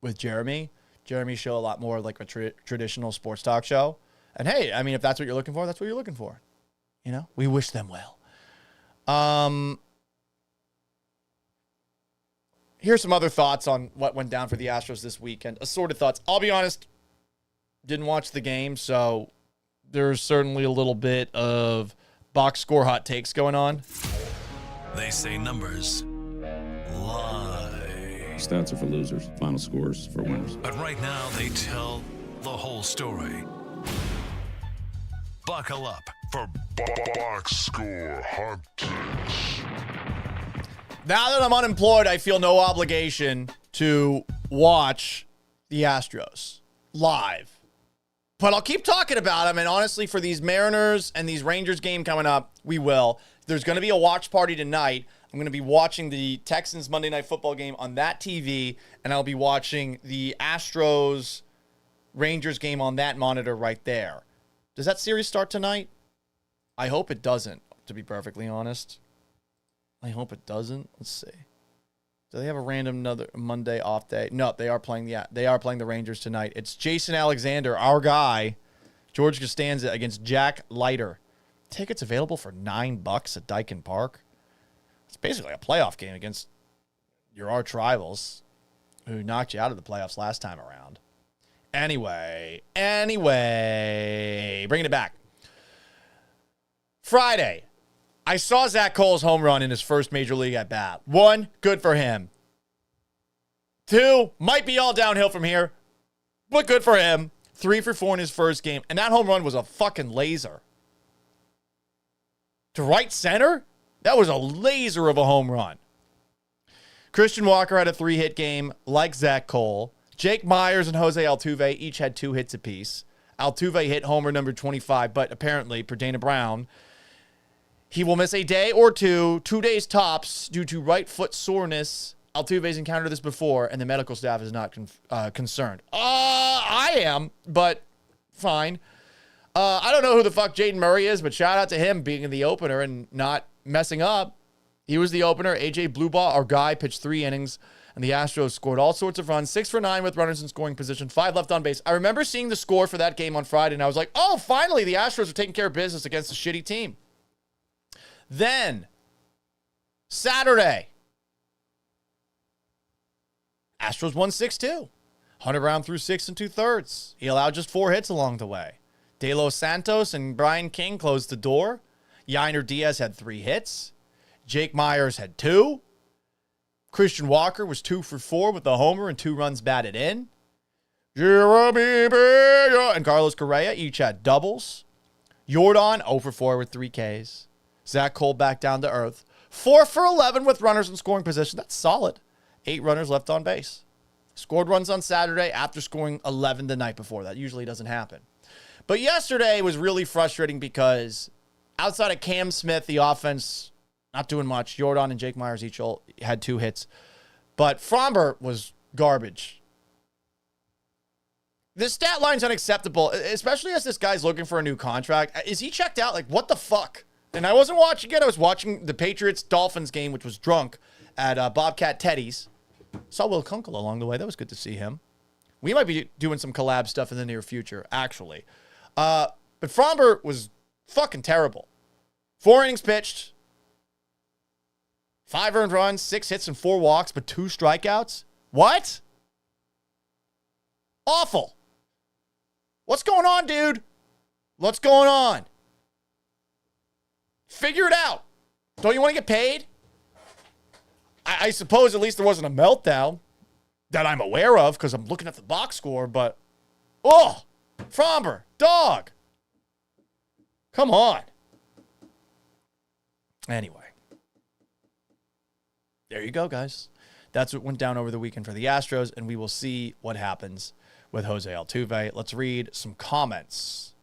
with Jeremy. Jeremy's show a lot more like a traditional sports talk show. And hey, I mean, if that's what you're looking for, that's what you're looking for. You know, we wish them well. Here's some other thoughts on what went down for the Astros this weekend. Assorted thoughts. I'll be honest, didn't watch the game, so there's certainly a little bit of box score hot takes going on. They say numbers lie. Stats are for losers. Final scores for winners. But right now, they tell the whole story. Buckle up for box score hot takes. Now that I'm unemployed, I feel no obligation to watch the Astros live. But I'll keep talking about them, and honestly, for these Mariners and these Rangers game coming up, we will. There's going to be a watch party tonight. I'm going to be watching the Texans Monday Night Football game on that TV, and I'll be watching the Astros Rangers game on that monitor right there. Does that series start tonight? I hope it doesn't, to be perfectly honest. I hope it doesn't. Let's see. Do they have a random another Monday off day? No, they are playing the Rangers tonight. It's Jason Alexander, our guy, George Costanza against Jack Leiter. Tickets available for $9 at Dyken Park. It's basically a playoff game against your arch rivals who knocked you out of the playoffs last time around. Anyway, bringing it back. Friday, I saw Zach Cole's home run in his first major league at bat. 1, good for him. 2, might be all downhill from here, but good for him. 3 for 4 in his first game, and that home run was a fucking laser. To right center, that was a laser of a home run. Christian Walker had a 3-hit game like Zach Cole. Jake Myers and Jose Altuve each had 2 hits apiece. Altuve hit homer number 25, but apparently, per Dana Brown, he will miss a day or 2 days tops, due to right foot soreness. Altuve's encountered this before, and the medical staff is not concerned. I am, but fine. I don't know who the fuck Jaden Murray is, but shout out to him being in the opener and not messing up. He was the opener. AJ Bluebaugh, our guy, pitched 3 innings, and the Astros scored all sorts of runs. 6 for 9 with runners in scoring position, 5 left on base. I remember seeing the score for that game on Friday, and I was like, oh, finally, the Astros are taking care of business against a shitty team. Then, Saturday, Astros won 6-2. Hunter Brown threw 6 2/3. He allowed just 4 hits along the way. De Los Santos and Brian King closed the door. Yainer Diaz had 3 hits. Jake Myers had 2. Christian Walker was 2 for 4 with a homer and 2 runs batted in. Jeremy Bello and Carlos Correa each had doubles. Jordan 0 for 4 with 3 Ks. Zach Cole back down to earth. 4 for 11 with runners in scoring position. That's solid. 8 runners left on base. Scored runs on Saturday after scoring 11 the night before. That usually doesn't happen. But yesterday was really frustrating because outside of Cam Smith, the offense not doing much. Jordan and Jake Myers each had 2 hits. But Fromber was garbage. This stat line's unacceptable, especially as this guy's looking for a new contract. Is he checked out? Like, what the fuck? And I wasn't watching it. I was watching the Patriots-Dolphins game, which was drunk at Bobcat Teddy's. Saw Will Kunkel along the way. That was good to see him. We might be doing some collab stuff in the near future, actually. But Fromber was fucking terrible. 4 innings pitched. 5 earned runs, 6 hits and 4 walks, but 2 strikeouts? What? Awful. What's going on, dude? What's going on? Figure it out. Don't you want to get paid? I suppose at least there wasn't a meltdown that I'm aware of because I'm looking at the box score, but oh, Fromber, dog. Come on. Anyway. There you go, guys. That's what went down over the weekend for the Astros, and we will see what happens with Jose Altuve. Let's read some comments.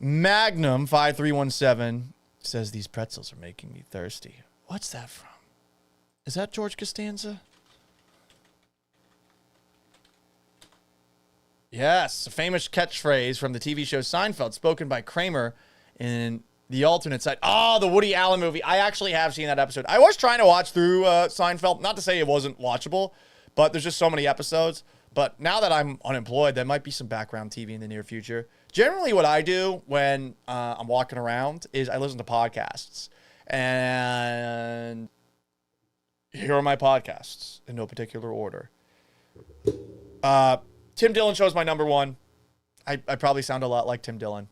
Magnum 5317 says these pretzels are making me thirsty. What's that from? Is that George Costanza? Yes, a famous catchphrase from the TV show Seinfeld, spoken by Kramer in the alternate side. Oh, the Woody Allen movie. I actually have seen that episode. I was trying to watch through Seinfeld. Not to say it wasn't watchable, but there's just so many episodes. But now that I'm unemployed, there might be some background TV in the near future. Generally, what I do when I'm walking around is I listen to podcasts. And here are my podcasts in no particular order. Tim Dillon Show is my number one. I probably sound a lot like Tim Dillon.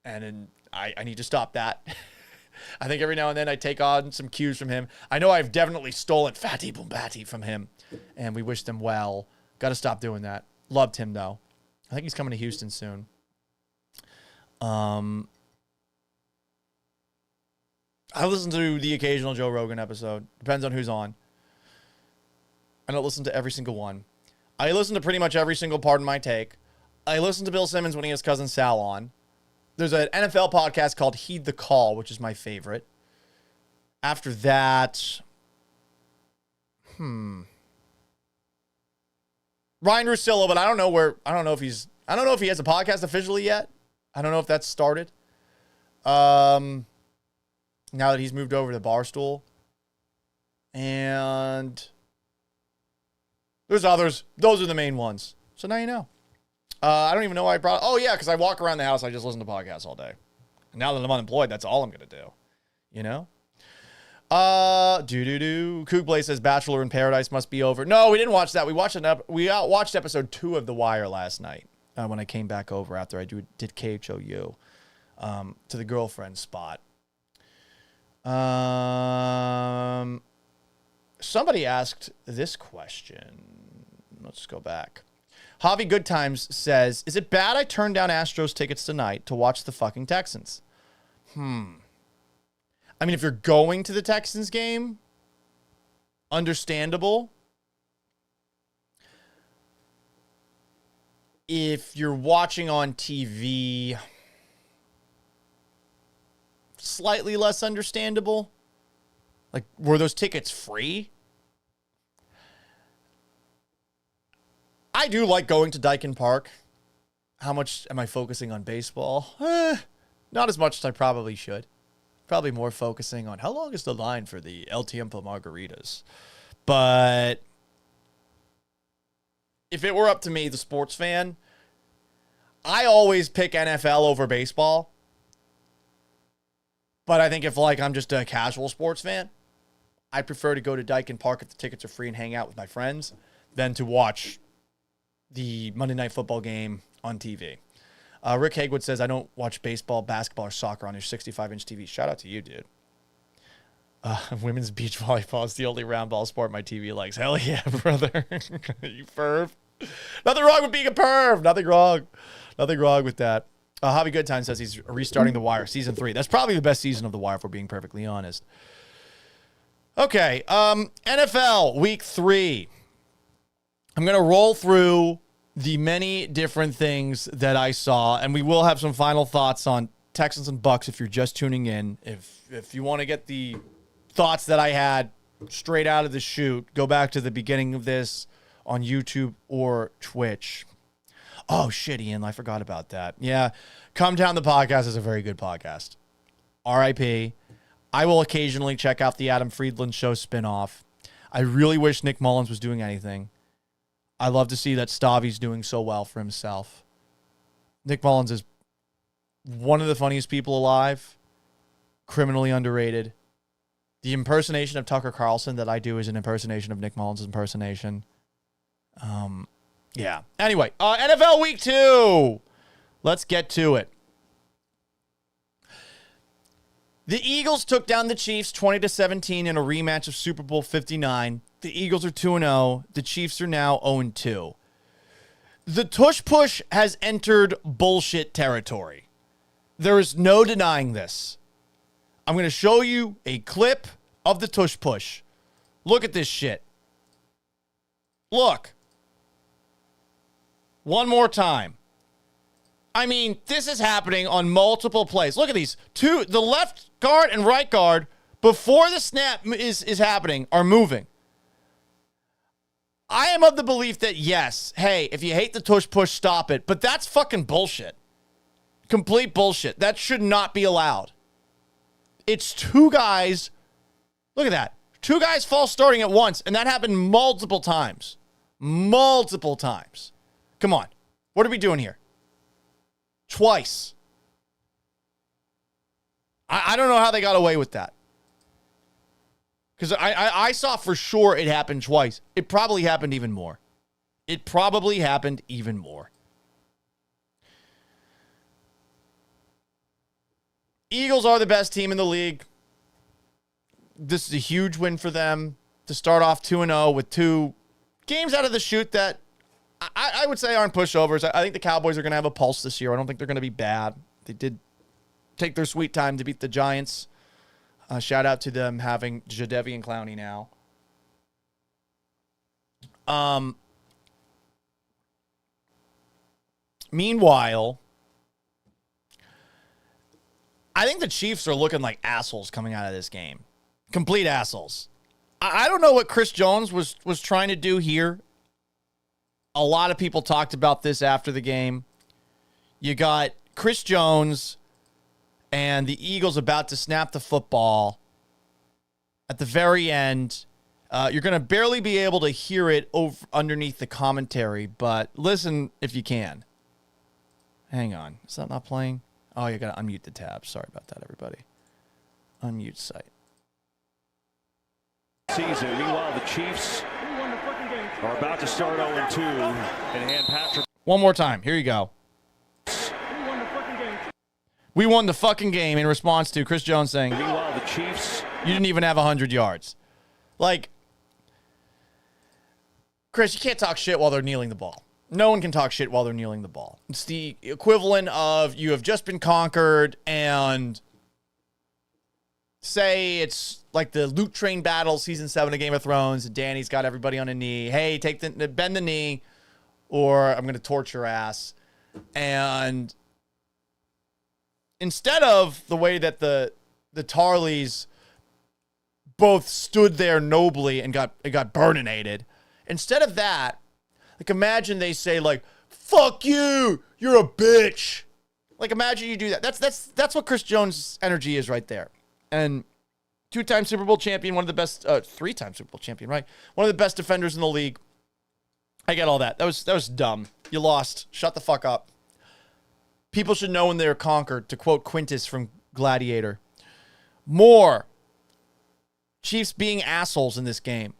And I need to stop that. I think every now and then I take on some cues from him. I know I've definitely stolen Fatty Boombati from him. And we wish them well. Got to stop doing that. Loved him, though. I think he's coming to Houston soon. I listen to the occasional Joe Rogan episode. Depends on who's on. I don't listen to every single one. I listen to pretty much every single part of my take. I listen to Bill Simmons when he has cousin Sal on. There's an NFL podcast called Heed the Call, which is my favorite. After that, Ryan Russillo, but I don't know if he has a podcast officially yet. I don't know if that's started. Now that he's moved over to Barstool. And there's others. Those are the main ones. So now you know. I don't even know why I brought... Oh, yeah, because I walk around the house. I just listen to podcasts all day. And now that I'm unemployed, that's all I'm going to do. You know? Kook Blaze says Bachelor in Paradise must be over. No, we didn't watch that. We watched episode 2 of The Wire last night when I came back over after I did KHOU to the girlfriend spot. Somebody asked this question. Let's go back. Javi Goodtimes says, is it bad I turned down Astros tickets tonight to watch the fucking Texans? I mean, if you're going to the Texans game, understandable. If you're watching on TV, slightly less understandable. Like, were those tickets free? I do like going to Dyken Park. How much am I focusing on baseball? Not as much as I probably should. Probably more focusing on how long is the line for the El Tiempo margaritas. But if it were up to me, the sports fan, I always pick NFL over baseball. But I think if I'm just a casual sports fan, I prefer to go to Dyken Park if the tickets are free and hang out with my friends than to watch the Monday Night Football game on TV. Rick Hagwood says, I don't watch baseball, basketball, or soccer on your 65-inch TV. Shout out to you, dude. Women's beach volleyball is the only round ball sport my TV likes. Hell yeah, brother. You perv. Nothing wrong with being a perv. Nothing wrong with that. Javi Goodtime says he's restarting The Wire, Season 3. That's probably the best season of The Wire, if we're being perfectly honest. Okay, NFL Week 3. I'm going to roll through the many different things that I saw, and we will have some final thoughts on Texans and Bucs if you're just tuning in. If you want to get the thoughts that I had straight out of the chute, go back to the beginning of this on YouTube or Twitch. Oh, shit, Ian, I forgot about that. Yeah, Come Down the Podcast is a very good podcast. R.I.P. I will occasionally check out the Adam Friedland Show spinoff. I really wish Nick Mullins was doing anything. I love to see that Stavi's doing so well for himself. Nick Mullins is one of the funniest people alive, criminally underrated. The impersonation of Tucker Carlson that I do is an impersonation of Nick Mullins' impersonation. Yeah. Anyway, NFL Week 2. Let's get to it. The Eagles took down the Chiefs 20-17 in a rematch of Super Bowl 59. The Eagles are 2-0. The Chiefs are now 0-2. The tush push has entered bullshit territory. There is no denying this. I'm going to show you a clip of the tush push. Look at this shit. Look. One more time. I mean, this is happening on multiple plays. Look at these. The left guard and right guard, before the snap is happening, are moving. I am of the belief that, yes, hey, if you hate the tush push, stop it. But that's fucking bullshit. Complete bullshit. That should not be allowed. It's two guys. Look at that. Two guys false starting at once, and that happened multiple times. Multiple times. Come on. What are we doing here? Twice. I don't know how they got away with that. Because I saw for sure it happened twice. It probably happened even more. It probably happened even more. Eagles are the best team in the league. This is a huge win for them to start off 2-0 with two games out of the chute that I would say aren't pushovers. I think the Cowboys are going to have a pulse this year. I don't think they're going to be bad. They did take their sweet time to beat the Giants. Shout out to them having Jadeveon Clowney now. Meanwhile, I think the Chiefs are looking like assholes coming out of this game. Complete assholes. I don't know what Chris Jones was trying to do here. A lot of people talked about this after the game. You got Chris Jones and the Eagles about to snap the football. At the very end, you're going to barely be able to hear it underneath the commentary, but listen if you can. Hang on. Is that not playing? Oh, you got to unmute the tab. Sorry about that, everybody. Unmute site. Season. Meanwhile, the Chiefs are about to start 0-2 and hand Patrick. One more time. Here you go. We won the fucking game in response to Chris Jones saying, meanwhile, the Chiefs. You didn't even have 100 yards. Like, Chris, you can't talk shit while they're kneeling the ball. No one can talk shit while they're kneeling the ball. It's the equivalent of you have just been conquered and say it's like the Loot Train battle, season 7 of Game of Thrones, and Danny's got everybody on a knee. Hey, bend the knee, or I'm going to torch your ass. And instead of the way that the Tarleys both stood there nobly and got burninated, instead of that, like imagine they say like, "Fuck you, you're a bitch." Like imagine you do that. That's what Chris Jones' energy is right there. And 2-time Super Bowl champion, one of the best, 3-time Super Bowl champion, right? One of the best defenders in the league. I get all that. That was dumb. You lost. Shut the fuck up. People should know when they're conquered, to quote Quintus from Gladiator. More Chiefs being assholes in this game.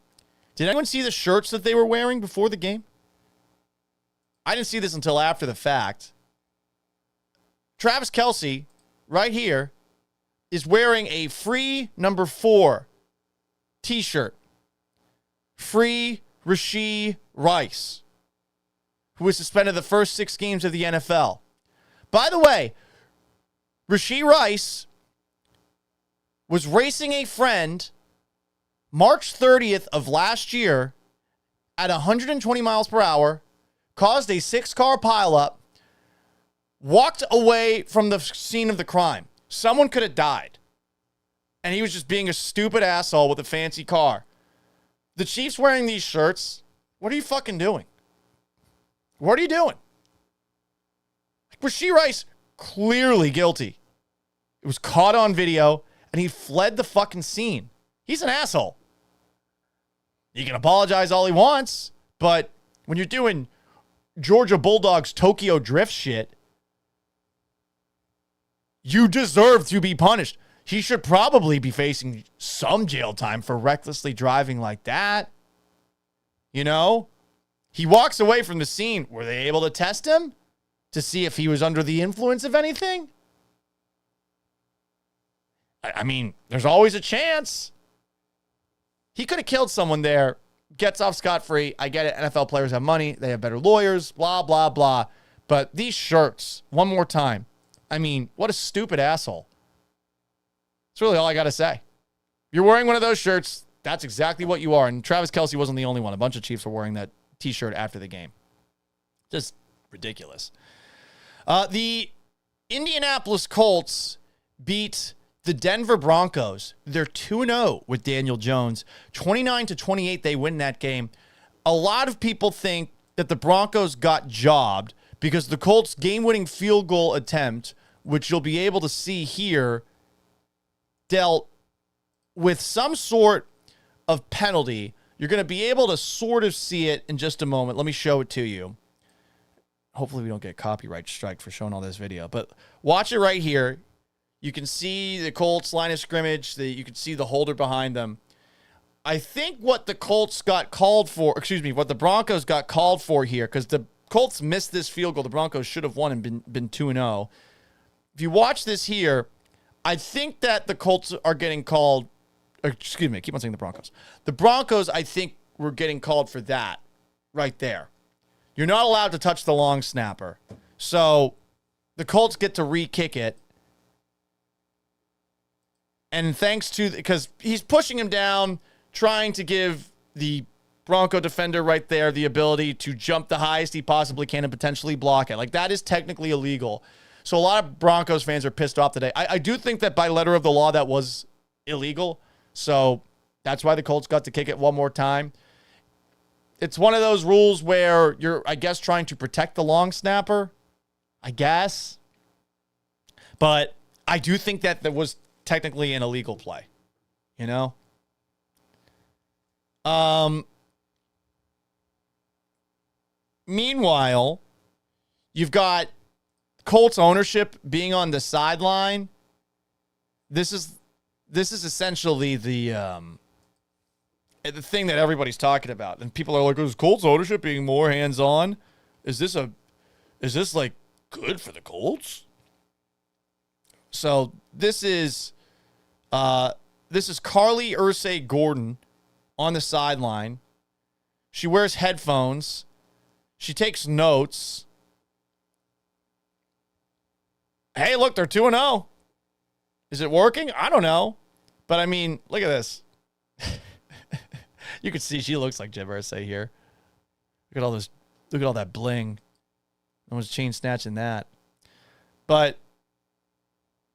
Did anyone see the shirts that they were wearing before the game? I didn't see this until after the fact. Travis Kelce, right here, is wearing a free number 4 t-shirt. Free Rashee Rice, who was suspended the first 6 games of the NFL. By the way, Rashee Rice was racing a friend March 30th of last year at 120 miles per hour, caused a 6-car pileup, walked away from the scene of the crime. Someone could have died. And he was just being a stupid asshole with a fancy car. The Chiefs wearing these shirts, what are you fucking doing? What are you doing? Rashee Rice, clearly guilty. It was caught on video, and he fled the fucking scene. He's an asshole. He can apologize all he wants, but when you're doing Georgia Bulldogs Tokyo Drift shit, you deserve to be punished. He should probably be facing some jail time for recklessly driving like that. You know? He walks away from the scene. Were they able to test him to see if he was under the influence of anything? I mean, there's always a chance. He could have killed someone there, gets off scot-free. I get it. NFL players have money. They have better lawyers, blah, blah, blah. But these shirts, one more time. I mean, what a stupid asshole. That's really all I got to say. You're wearing one of those shirts. That's exactly what you are. And Travis Kelce wasn't the only one. A bunch of Chiefs were wearing that T-shirt after the game. Just ridiculous. The Indianapolis Colts beat the Denver Broncos. They're 2-0 with Daniel Jones. 29-28, they win that game. A lot of people think that the Broncos got jobbed because the Colts' game-winning field goal attempt, which you'll be able to see here, dealt with some sort of penalty. You're going to be able to sort of see it in just a moment. Let me show it to you. Hopefully we don't get copyright strike for showing all this video, but watch it right here. You can see the Colts line of scrimmage. You can see the holder behind them. I think what the Colts got called for, what the Broncos got called for here, because the Colts missed this field goal. The Broncos should have won and been 2-0. If you watch this here, I think that the Colts are getting called, I keep on saying the Broncos. The Broncos, I think, were getting called for that right there. You're not allowed to touch the long snapper. So the Colts get to re-kick it. And thanks to, because he's pushing him down, trying to give the Bronco defender right there the ability to jump the highest he possibly can and potentially block it. Like, that is technically illegal. So a lot of Broncos fans are pissed off today. I do think that by letter of the law, that was illegal. So that's why the Colts got to kick it one more time. It's one of those rules where you're, I guess, trying to protect the long snapper. I guess. But I do think that there was technically an illegal play. You know? Meanwhile, you've got Colts ownership being on the sideline. This is essentially the thing that everybody's talking about. And people are like, is Colts ownership being more hands-on? Is this like good for the Colts? So this is Carly Ursay Gordon on the sideline. She wears headphones. She takes notes. Hey, look, they're 2-0. Is it working? I don't know. But, I mean, look at this. You can see she looks like Jim Irsay here. Look at all this. Look at all that bling. No one's chain snatching that. But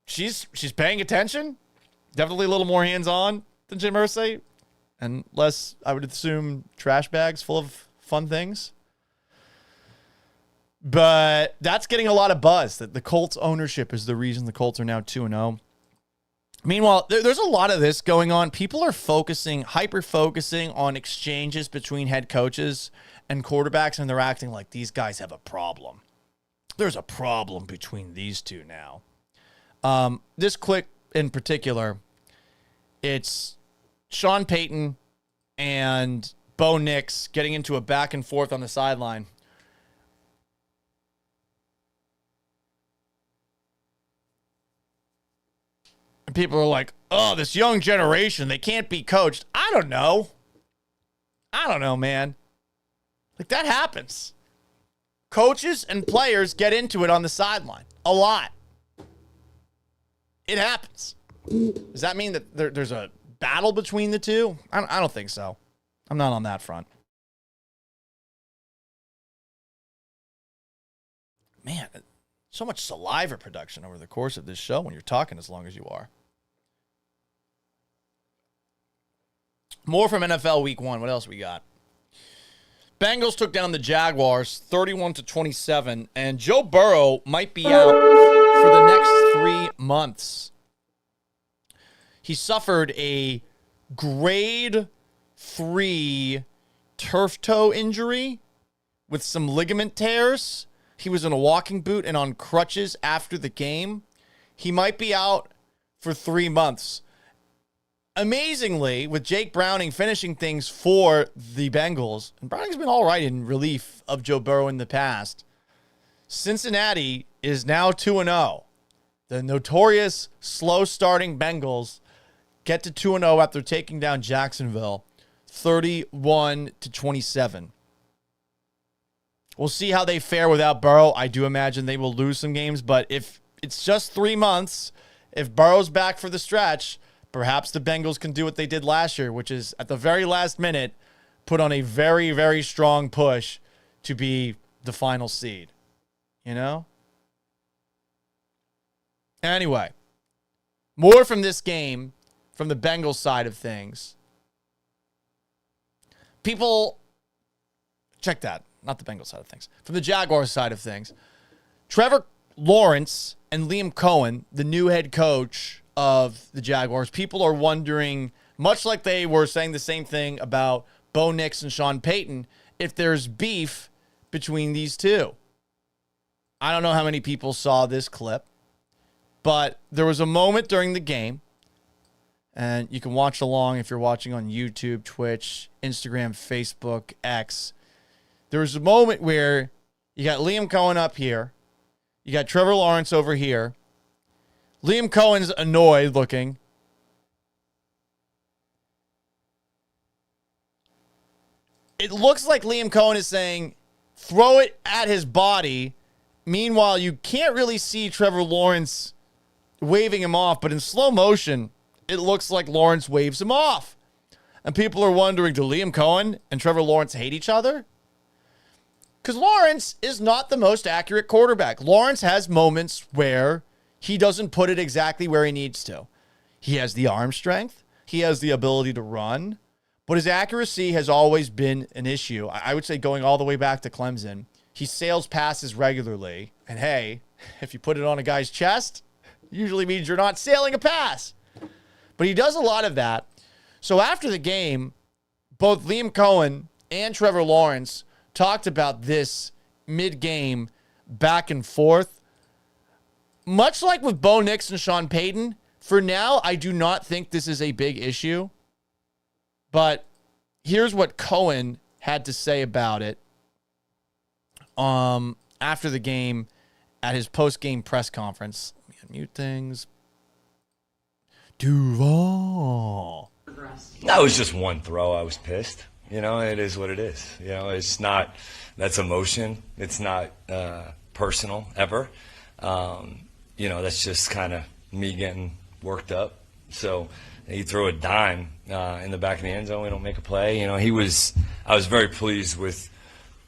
she's paying attention. Definitely a little more hands-on than Jim Irsay. And less, I would assume, trash bags full of fun things. But that's getting a lot of buzz, that the Colts ownership is the reason the Colts are now 2-0. Meanwhile, there's a lot of this going on. People are hyper-focusing on exchanges between head coaches and quarterbacks, and they're acting like these guys have a problem. There's a problem between these two now. This clip in particular, it's Sean Payton and Bo Nix getting into a back and forth on the sideline. And people are like, oh, this young generation, they can't be coached. I don't know, man. Like, that happens. Coaches and players get into it on the sideline a lot. It happens. Does that mean that there's a battle between the two? I don't think so. I'm not on that front. Man, So much saliva production over the course of this show when you're talking as long as you are. More from NFL Week 1. What else we got? Bengals took down the Jaguars 31-27, and Joe Burrow might be out for the next 3 months. He suffered a grade 3 turf toe injury with some ligament tears. He was in a walking boot and on crutches after the game. He might be out for 3 months. Amazingly, with Jake Browning finishing things for the Bengals, and Browning's been all right in relief of Joe Burrow in the past, Cincinnati is now 2-0. The notorious slow-starting Bengals get to 2-0 after taking down Jacksonville 31-27. We'll see how they fare without Burrow. I do imagine they will lose some games, but if it's just 3 months, if Burrow's back for the stretch, perhaps the Bengals can do what they did last year, which is at the very last minute, put on a very, very strong push to be the final seed. You know? Anyway, more from this game, from the Bengals side of things. People, check that. Not the Bengals side of things. From the Jaguars side of things. Trevor Lawrence and Liam Cohen, the new head coach of the Jaguars, people are wondering, much like they were saying the same thing about Bo Nix and Sean Payton, if there's beef between these two. I don't know how many people saw this clip, but there was a moment during the game, and you can watch along if you're watching on YouTube, Twitch, Instagram, Facebook, X. There was a moment where you got Liam Cohen up here, you got Trevor Lawrence over here. Liam Cohen's annoyed looking. It looks like Liam Cohen is saying, throw it at his body. Meanwhile, you can't really see Trevor Lawrence waving him off, but in slow motion, it looks like Lawrence waves him off. And people are wondering, do Liam Cohen and Trevor Lawrence hate each other? Because Lawrence is not the most accurate quarterback. Lawrence has moments where he doesn't put it exactly where he needs to. He has the arm strength. He has the ability to run. But his accuracy has always been an issue. I would say going all the way back to Clemson, he sails passes regularly. And hey, if you put it on a guy's chest, it usually means you're not sailing a pass. But he does a lot of that. So after the game, both Liam Cohen and Trevor Lawrence talked about this mid-game back and forth. Much like with Bo Nix and Sean Payton, for now, I do not think this is a big issue. But here's what Cohen had to say about it after the game at his post-game press conference. Let me unmute things. Duval. That was just one throw. I was pissed. You know, it is what it is. You know, it's not, that's emotion. It's not personal ever. You know, that's just kind of me getting worked up. So he threw a dime in the back of the end zone. We don't make a play. You know, I was very pleased with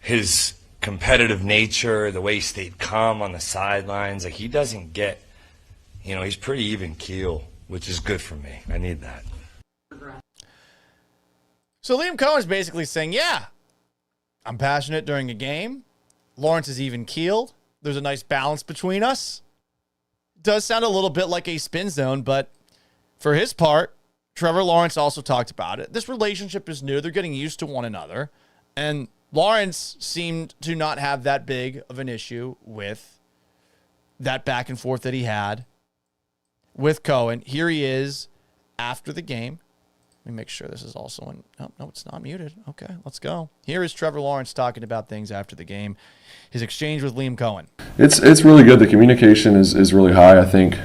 his competitive nature, the way he stayed calm on the sidelines. Like, he doesn't get, you know, he's pretty even keel, which is good for me. I need that. So Liam Cohen's basically saying, yeah, I'm passionate during a game. Lawrence is even keeled. There's a nice balance between us. Does sound a little bit like a spin zone, but for his part, Trevor Lawrence also talked about it. This relationship is new. They're getting used to one another. And Lawrence seemed to not have that big of an issue with that back and forth that he had with Cohen. Here he is after the game. Let me make sure this is also in. Oh, no, it's not muted. Okay, let's go. Here is Trevor Lawrence talking about things after the game. His exchange with Liam Cohen. It's really good. The communication is really high. I think,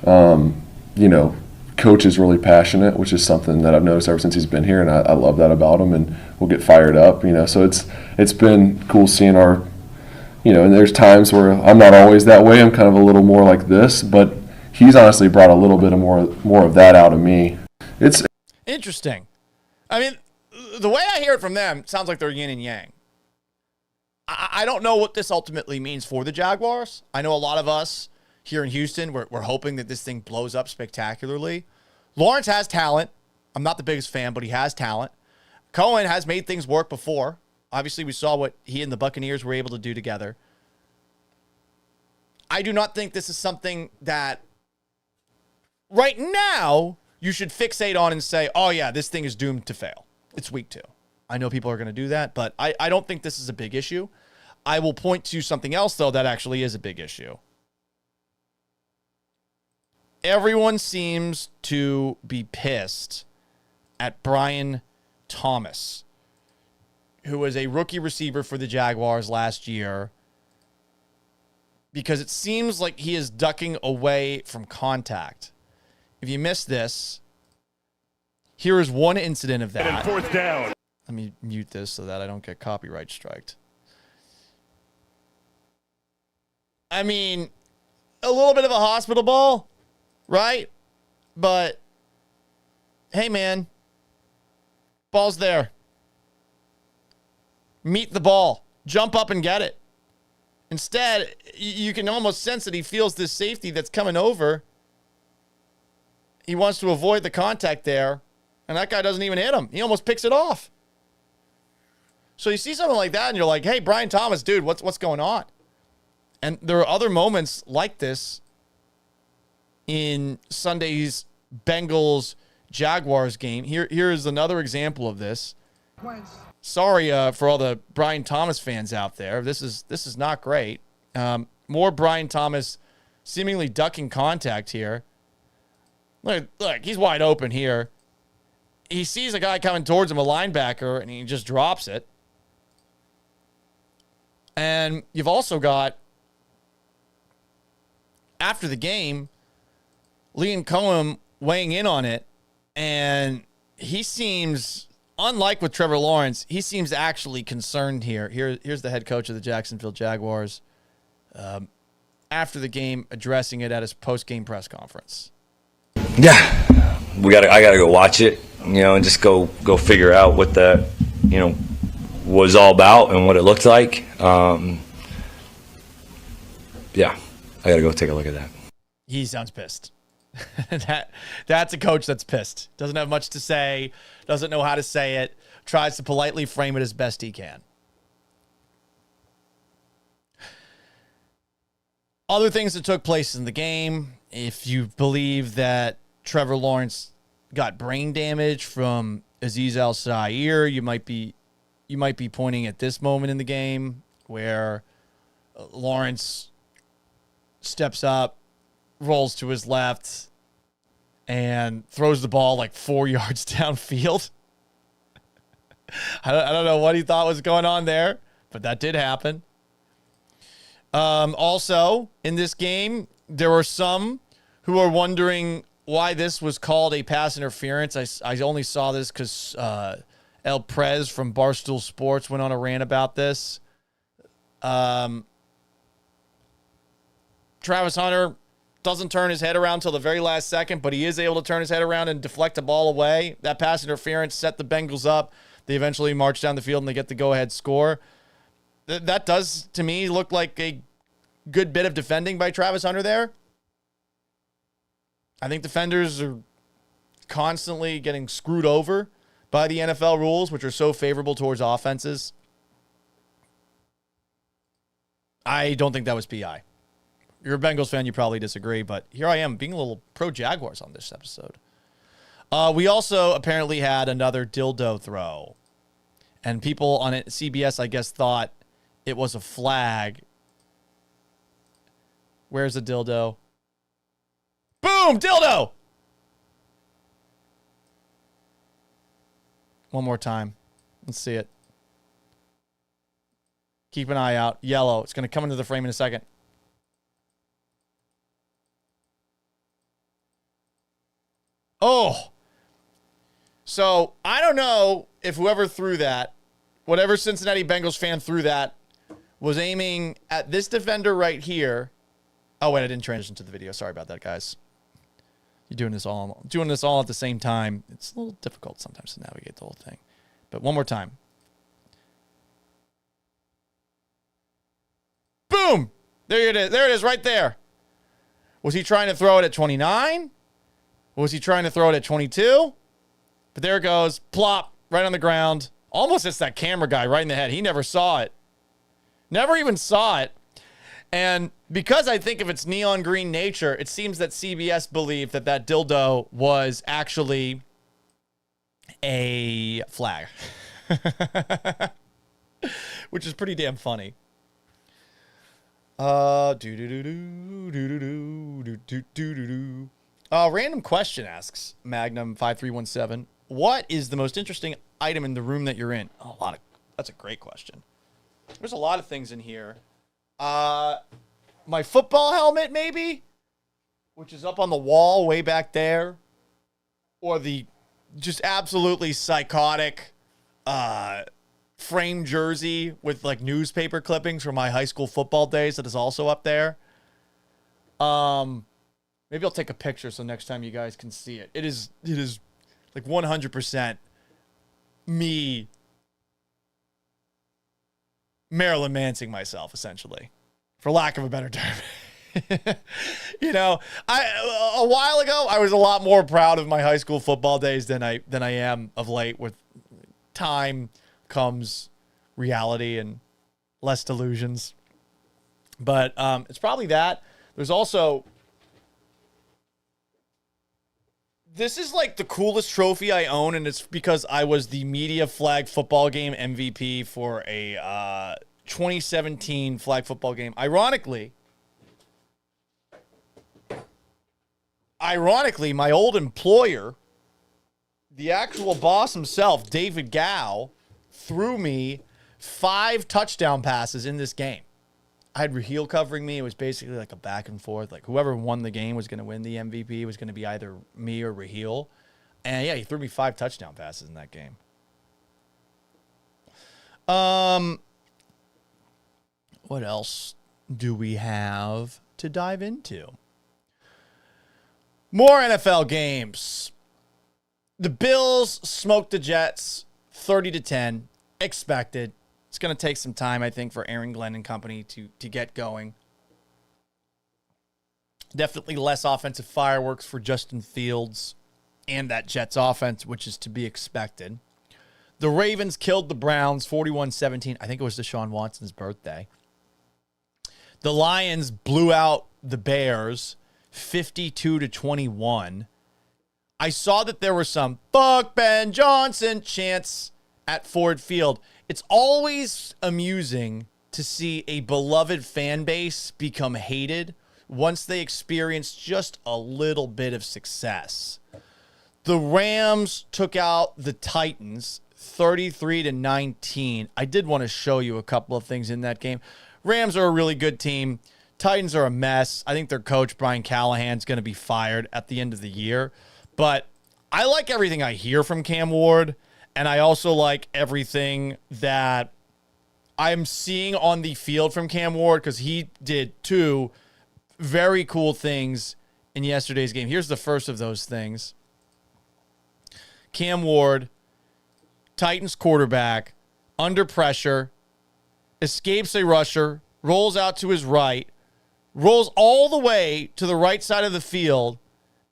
you know, Coach is really passionate, which is something that I've noticed ever since he's been here, and I love that about him. And we'll get fired up, you know. So it's been cool seeing our, you know. And there's times where I'm not always that way. I'm kind of a little more like this, but he's honestly brought a little bit of more of that out of me. It's interesting. I mean, the way I hear it from them sounds like they're yin and yang. I don't know what this ultimately means for the Jaguars. I know a lot of us here in Houston, we're hoping that this thing blows up spectacularly. Lawrence has talent. I'm not the biggest fan, but he has talent. Cohen has made things work before. Obviously, we saw what he and the Buccaneers were able to do together. I do not think this is something that right now you should fixate on and say, oh, yeah, this thing is doomed to fail. It's week 2. I know people are going to do that, but I don't think this is a big issue. I will point to something else, though, that actually is a big issue. Everyone seems to be pissed at Brian Thomas, who was a rookie receiver for the Jaguars last year, because it seems like he is ducking away from contact. If you missed this, here is one incident of that. And 4th down. Let me mute this so that I don't get copyright striked. I mean, a little bit of a hospital ball, right? But, hey, man, ball's there. Meet the ball. Jump up and get it. Instead, you can almost sense that he feels this safety that's coming over. He wants to avoid the contact there, and that guy doesn't even hit him. He almost picks it off. So you see something like that, and you're like, hey, Brian Thomas, dude, what's going on? And there are other moments like this in Sunday's Bengals-Jaguars game. Here is another example of this. Sorry for all the Brian Thomas fans out there. This is not great. More Brian Thomas seemingly ducking contact here. Look, he's wide open here. He sees a guy coming towards him, a linebacker, and he just drops it. And you've also got, after the game, Liam Cohen weighing in on it, and he seems, unlike with Trevor Lawrence, he seems actually concerned here. Here's the head coach of the Jacksonville Jaguars after the game addressing it at his post-game press conference. Yeah, I gotta go watch it, and just go figure out what that, was all about and what it looked like. Yeah, I gotta go take a look at that. He sounds pissed. That's a coach that's pissed. Doesn't have much to say, doesn't know how to say it, tries to politely frame it as best he can. Other things that took place in the game, if you believe that Trevor Lawrence got brain damage from Azeez Al-Shaair, you might be pointing at this moment in the game where Lawrence steps up, rolls to his left, and throws the ball like 4 yards downfield. I don't know what he thought was going on there, but that did happen. Also, in this game, there were some who are wondering why this was called a pass interference. I only saw this because El Prez from Barstool Sports went on a rant about this. Travis Hunter doesn't turn his head around till the very last second, but he is able to turn his head around and deflect the ball away. That pass interference set the Bengals up. They eventually march down the field and they get the go-ahead score. That does, to me, look like a good bit of defending by Travis Hunter there. I think defenders are constantly getting screwed over by the NFL rules, which are so favorable towards offenses. I don't think that was PI. You're a Bengals fan, you probably disagree, but here I am being a little pro-Jaguars on this episode. We also apparently had another dildo throw. And people on CBS, I guess, thought it was a flag. Where's the dildo? Boom! Dildo! One more time. Let's see it. Keep an eye out. Yellow. It's going to come into the frame in a second. Oh! So, I don't know if whoever threw that, whatever Cincinnati Bengals fan threw that, was aiming at this defender right here. Oh, wait, I didn't transition to the video. Sorry about that, guys. You're doing this all at the same time. It's a little difficult sometimes to navigate the whole thing. But one more time. Boom. There it is. There it is right there. Was he trying to throw it at 29? Or was he trying to throw it at 22? But there it goes. Plop. Right on the ground. Almost hits that camera guy right in the head. He never saw it. Never even saw it. And because I think of its neon green nature, it seems that CBS believed that that dildo was actually a flag. Which is pretty damn funny. Random question asks Magnum 5317. What is the most interesting item in the room that you're in? That's a great question. There's a lot of things in here. My football helmet, maybe, which is up on the wall way back there, or the just absolutely psychotic framed jersey with like newspaper clippings from my high school football days that is also up there. Maybe I'll take a picture so next time you guys can see it. It is like 100% me Marilyn Mansing myself, essentially, for lack of a better term. You know, a while ago I was a lot more proud of my high school football days than I am of late. With time comes reality and less delusions. But it's probably that. There's also, this is like the coolest trophy I own, and it's because I was the media flag football game MVP for a 2017 flag football game. Ironically, my old employer, the actual boss himself, David Gow, threw me 5 touchdown passes in this game. I had Raheel covering me. It was basically like a back and forth. Like whoever won the game was going to win the MVP. It was going to be either me or Raheel. And yeah, he threw me 5 touchdown passes in that game. What else do we have to dive into? More NFL games. The Bills smoked the Jets 30-10. Expected. It's going to take some time, I think, for Aaron Glenn and company to get going. Definitely less offensive fireworks for Justin Fields and that Jets offense, which is to be expected. The Ravens killed the Browns 41-17. I think it was Deshaun Watson's birthday. The Lions blew out the Bears 52-21. I saw that there were some "fuck Ben Johnson" chants at Ford Field. It's always amusing to see a beloved fan base become hated once they experience just a little bit of success. The Rams took out the Titans 33-19. I did want to show you a couple of things in that game. Rams are a really good team. Titans are a mess. I think their coach, Brian Callahan's going to be fired at the end of the year. But I like everything I hear from Cam Ward. And I also like everything that I'm seeing on the field from Cam Ward, because he did 2 very cool things in yesterday's game. Here's the first of those things. Cam Ward, Titans quarterback, under pressure, escapes a rusher, rolls out to his right, rolls all the way to the right side of the field,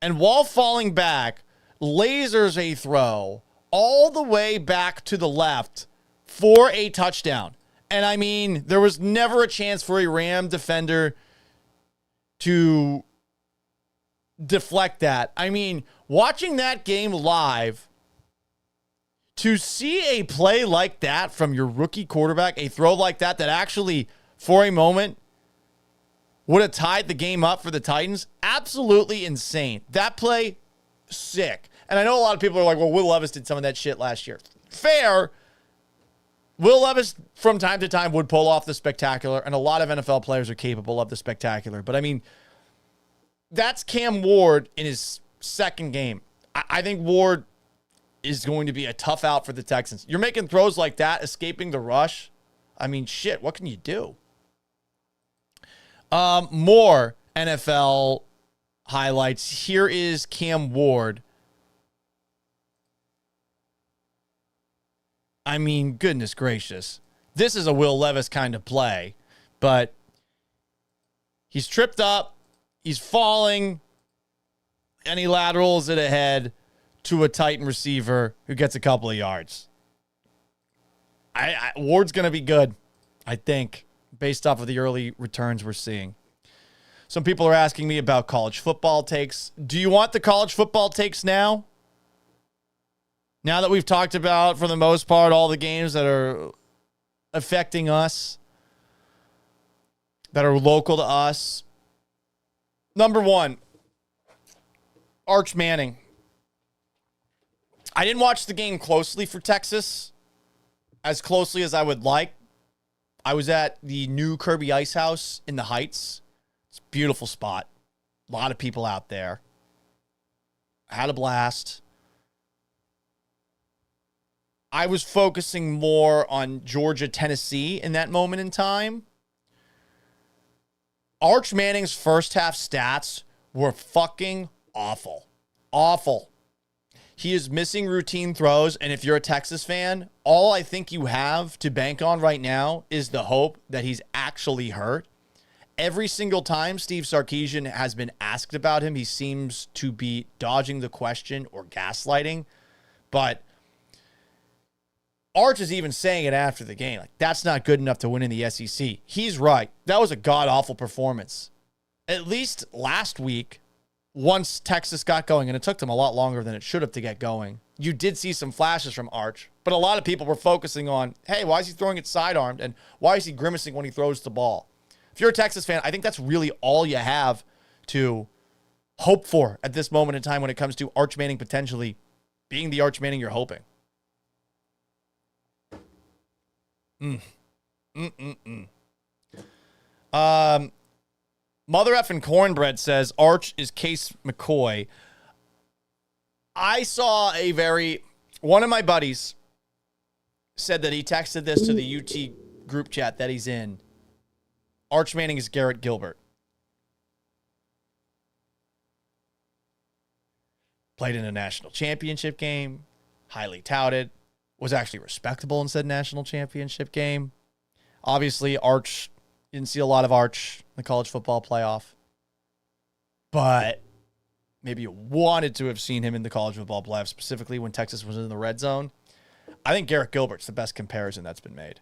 and while falling back, lasers a throw all the way back to the left for a touchdown. And I mean, there was never a chance for a Ram defender to deflect that. I mean, watching that game live, to see a play like that from your rookie quarterback, a throw like that actually, for a moment, would have tied the game up for the Titans, absolutely insane. That play, sick. And I know a lot of people are like, well, Will Levis did some of that shit last year. Fair. Will Levis, from time to time, would pull off the spectacular, and a lot of NFL players are capable of the spectacular. But, I mean, that's Cam Ward in his second game. I think Ward is going to be a tough out for the Texans. You're making throws like that, escaping the rush. I mean, shit, what can you do? More NFL highlights. Here is Cam Ward. I mean, goodness gracious. This is a Will Levis kind of play, but He's tripped up. He's falling. And he laterals it ahead to a Titan receiver who gets a couple of yards. Ward's going to be good, I think, based off of the early returns we're seeing. Some people are asking me about college football takes. Do you want the college football takes now? Now that we've talked about, for the most part, all the games that are affecting us, that are local to us. Number one, Arch Manning. I didn't watch the game closely for Texas, as closely as I would like. I was at the new Kirby Ice House in the Heights. It's a beautiful spot. A lot of people out there. I had a blast. I was focusing more on Georgia, Tennessee in that moment in time. Arch Manning's first half stats were fucking awful. Awful. He is missing routine throws, and if you're a Texas fan, all I think you have to bank on right now is the hope that he's actually hurt. Every single time Steve Sarkisian has been asked about him, he seems to be dodging the question or gaslighting. But Arch is even saying it after the game. Like, that's not good enough to win in the SEC. He's right. That was a god-awful performance. At least last week, once Texas got going, and it took them a lot longer than it should have to get going, you did see some flashes from Arch. But a lot of people were focusing on, hey, why is he throwing it sidearmed? And why is he grimacing when he throws the ball? If you're a Texas fan, I think that's really all you have to hope for at this moment in time when it comes to Arch Manning potentially being the Arch Manning you're hoping. Mother effing Cornbread says Arch is Case McCoy. I saw one of my buddies said that he texted this to the UT group chat that he's in. Arch Manning is Garrett Gilbert. Played in a national championship game, highly touted, was actually respectable in said national championship game. Obviously, Arch, didn't see a lot of Arch in the college football playoff. But maybe you wanted to have seen him in the college football playoff, specifically when Texas was in the red zone. I think Garrett Gilbert's the best comparison that's been made.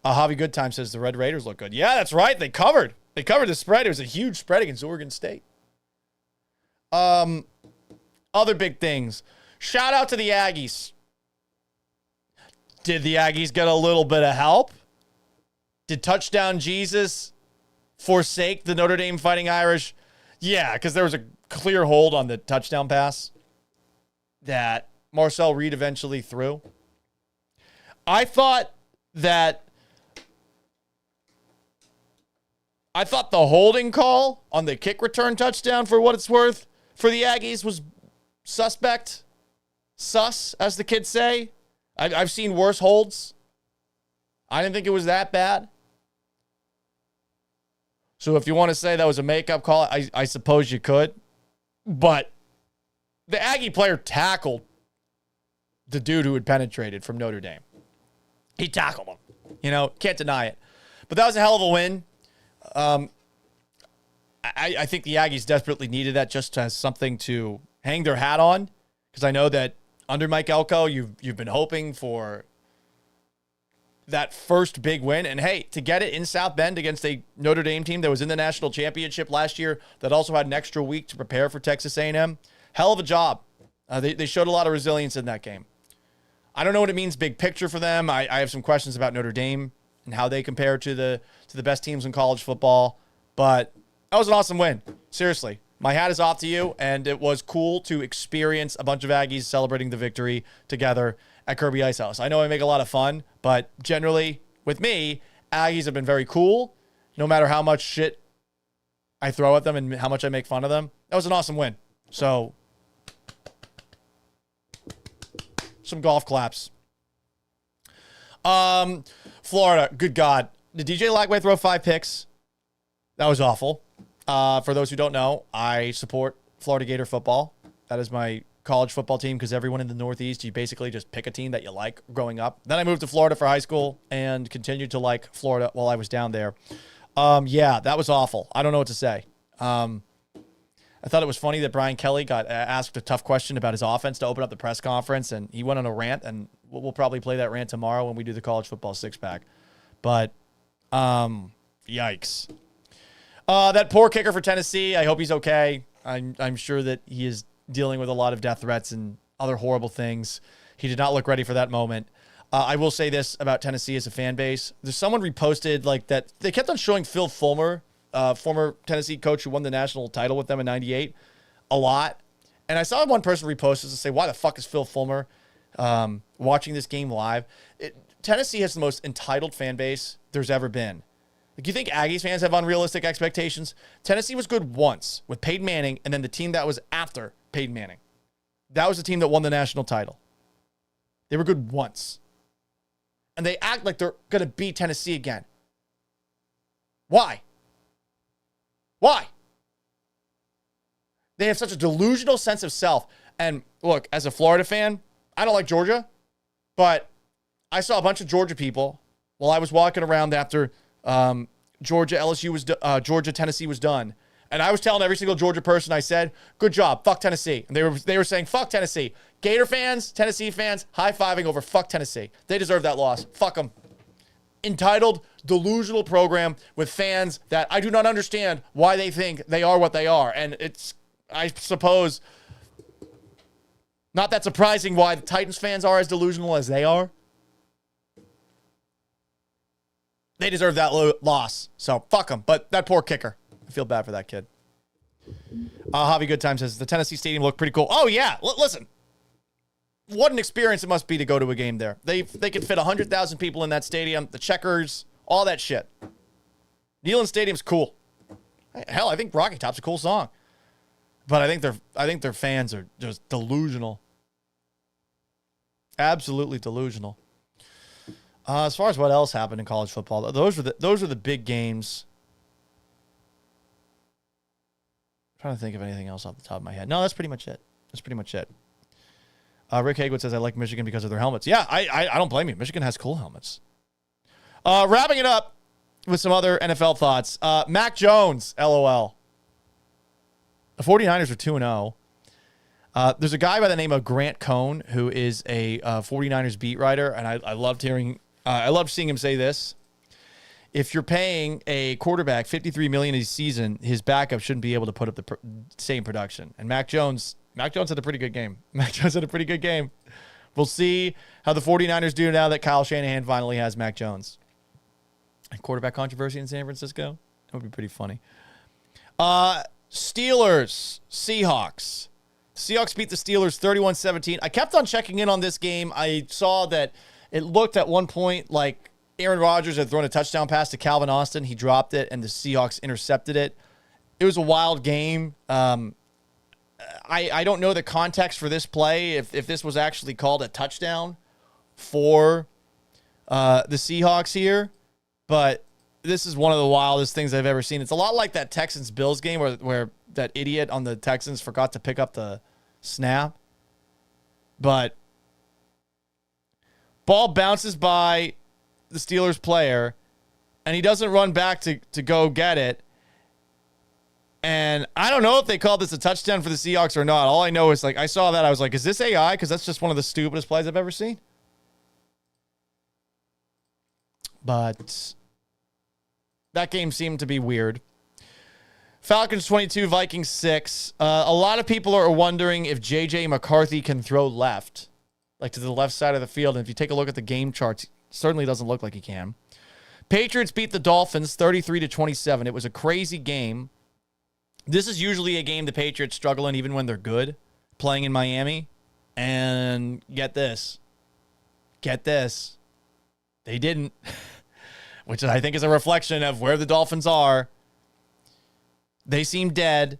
Javi Goodtime says the Red Raiders look good. Yeah, that's right. They covered the spread. It was a huge spread against Oregon State. Other big things. Shout out to the Aggies. Did the Aggies get a little bit of help? Did Touchdown Jesus forsake the Notre Dame Fighting Irish? Yeah, because there was a clear hold on the touchdown pass that Marcel Reed eventually threw. I thought the holding call on the kick return touchdown, for what it's worth, for the Aggies was suspect. Sus, as the kids say. I've seen worse holds. I didn't think it was that bad. So if you want to say that was a makeup call, I suppose you could. But the Aggie player tackled the dude who had penetrated from Notre Dame. He tackled him. Can't deny it. But that was a hell of a win. I think the Aggies desperately needed that just as something to hang their hat on. Because I know that under Mike Elko, you've been hoping for that first big win. And hey, to get it in South Bend against a Notre Dame team that was in the national championship last year, that also had an extra week to prepare for Texas A&M, hell of a job. They showed a lot of resilience in that game. I don't know what it means big picture for them. I have some questions about Notre Dame and how they compare to the best teams in college football. But that was an awesome win. Seriously. My hat is off to you, and it was cool to experience a bunch of Aggies celebrating the victory together at Kirby Ice House. I know I make a lot of fun, but generally, with me, Aggies have been very cool, no matter how much shit I throw at them and how much I make fun of them. That was an awesome win. So, some golf claps. Florida, good God. Did DJ Lagway throw 5 picks? That was awful. For those who don't know, I support Florida Gator football. That is my college football team because everyone in the Northeast, you basically just pick a team that you like growing up. Then I moved to Florida for high school and continued to like Florida while I was down there. Yeah, that was awful. I don't know what to say. I thought it was funny that Brian Kelly got asked a tough question about his offense to open up the press conference, and he went on a rant, and we'll probably play that rant tomorrow when we do the college football six-pack. But, yikes. That poor kicker for Tennessee, I hope he's okay. I'm sure that he is dealing with a lot of death threats and other horrible things. He did not look ready for that moment. I will say this about Tennessee as a fan base. There's someone reposted like that. They kept on showing Phil Fulmer, former Tennessee coach who won the national title with them in '98, a lot. And I saw one person repost this and say, why the fuck is Phil Fulmer watching this game live? Tennessee has the most entitled fan base there's ever been. Like, you think Aggies fans have unrealistic expectations? Tennessee was good once with Peyton Manning, and then the team that was after Peyton Manning. That was the team that won the national title. They were good once. And they act like they're going to beat Tennessee again. Why? Why? They have such a delusional sense of self. And look, as a Florida fan, I don't like Georgia, but I saw a bunch of Georgia people while I was walking around after Georgia Tennessee was done. And I was telling every single Georgia person, I said, good job, fuck Tennessee. And they were saying, fuck Tennessee. Gator fans, Tennessee fans, high-fiving over fuck Tennessee. They deserve that loss. Fuck them. Entitled, delusional program with fans that I do not understand why they think they are what they are. And it's, I suppose, not that surprising why the Titans fans are as delusional as they are. They deserve that loss. So fuck them. But that poor kicker. I feel bad for that kid. Javi Goodtime says, the Tennessee Stadium looked pretty cool. Oh, yeah. Listen. What an experience it must be to go to a game there. They could fit 100,000 people in that stadium. The checkers, all that shit. Neyland Stadium's cool. Hell, I think Rocky Top's a cool song. But I think their fans are just delusional. Absolutely delusional. As far as what else happened in college football, those are the big games. I'm trying to think of anything else off the top of my head. No, that's pretty much it. Rick Hagwood says, I like Michigan because of their helmets. Yeah, I don't blame you. Michigan has cool helmets. Wrapping it up with some other NFL thoughts. Mac Jones, LOL. The 49ers are 2-0. There's a guy by the name of Grant Cohn who is a 49ers beat writer, and I loved seeing him say this. If you're paying a quarterback $53 million a season, his backup shouldn't be able to put up the same production. And Mac Jones had a pretty good game. We'll see how the 49ers do now that Kyle Shanahan finally has Mac Jones. And quarterback controversy in San Francisco? That would be pretty funny. Steelers, Seahawks. Seahawks beat the Steelers 31-17. I kept on checking in on this game. I saw that it looked at one point like Aaron Rodgers had thrown a touchdown pass to Calvin Austin. He dropped it, and the Seahawks intercepted it. It was a wild game. I don't know the context for this play, if this was actually called a touchdown for the Seahawks here, but this is one of the wildest things I've ever seen. It's a lot like that Texans-Bills game where that idiot on the Texans forgot to pick up the snap. But ball bounces by the Steelers player, and he doesn't run back to go get it. And I don't know if they called this a touchdown for the Seahawks or not. All I know is, like, I saw that. I was like, is this AI? Because that's just one of the stupidest plays I've ever seen. But that game seemed to be weird. Falcons 22, Vikings 6. A lot of people are wondering if J.J. McCarthy can throw left, like to the left side of the field. And if you take a look at the game charts, it certainly doesn't look like he can. Patriots beat the Dolphins 33-27. It was a crazy game. This is usually a game the Patriots struggle in even when they're good, playing in Miami. And get this. They didn't, which I think is a reflection of where the Dolphins are. They seem dead.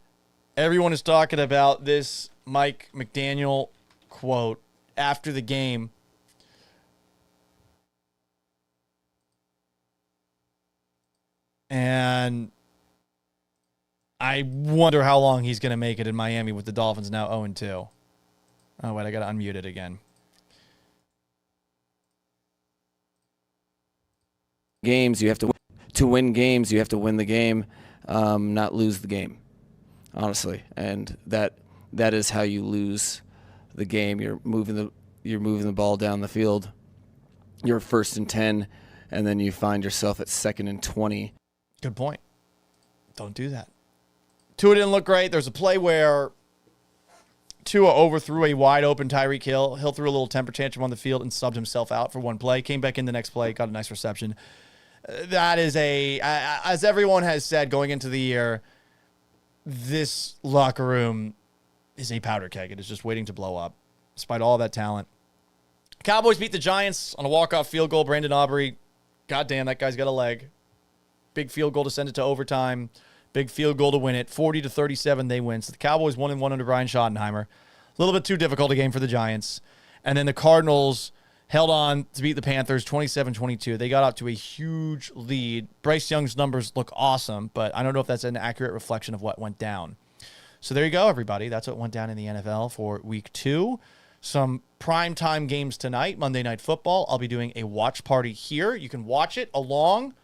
Everyone is talking about this Mike McDaniel quote after the game. And I wonder how long he's going to make it in Miami with the Dolphins now 0-2. Oh, wait, I got to unmute it again. Games, you have to win games, you have to win the game, not lose the game, honestly. And that is how you lose the game. You're moving the ball down the field. You're 1st and 10, and then you find yourself at 2nd and 20. Good point. Don't do that. Tua didn't look great. There's a play where Tua overthrew a wide open Tyreek Hill. Hill threw a little temper tantrum on the field and subbed himself out for one play. Came back in the next play, got a nice reception. That is as everyone has said going into the year, this locker room is a powder keg. It is just waiting to blow up, despite all that talent. Cowboys beat the Giants on a walk-off field goal. Brandon Aubrey, goddamn, that guy's got a leg. Big field goal to send it to overtime. Big field goal to win it. 40-37, they win. So the Cowboys 1-1 under Brian Schottenheimer. A little bit too difficult a game for the Giants. And then the Cardinals held on to beat the Panthers 27-22. They got up to a huge lead. Bryce Young's numbers look awesome, but I don't know if that's an accurate reflection of what went down. So there you go, everybody. That's what went down in the NFL for week 2. Some primetime games tonight, Monday Night Football. I'll be doing a watch party here. You can watch it along,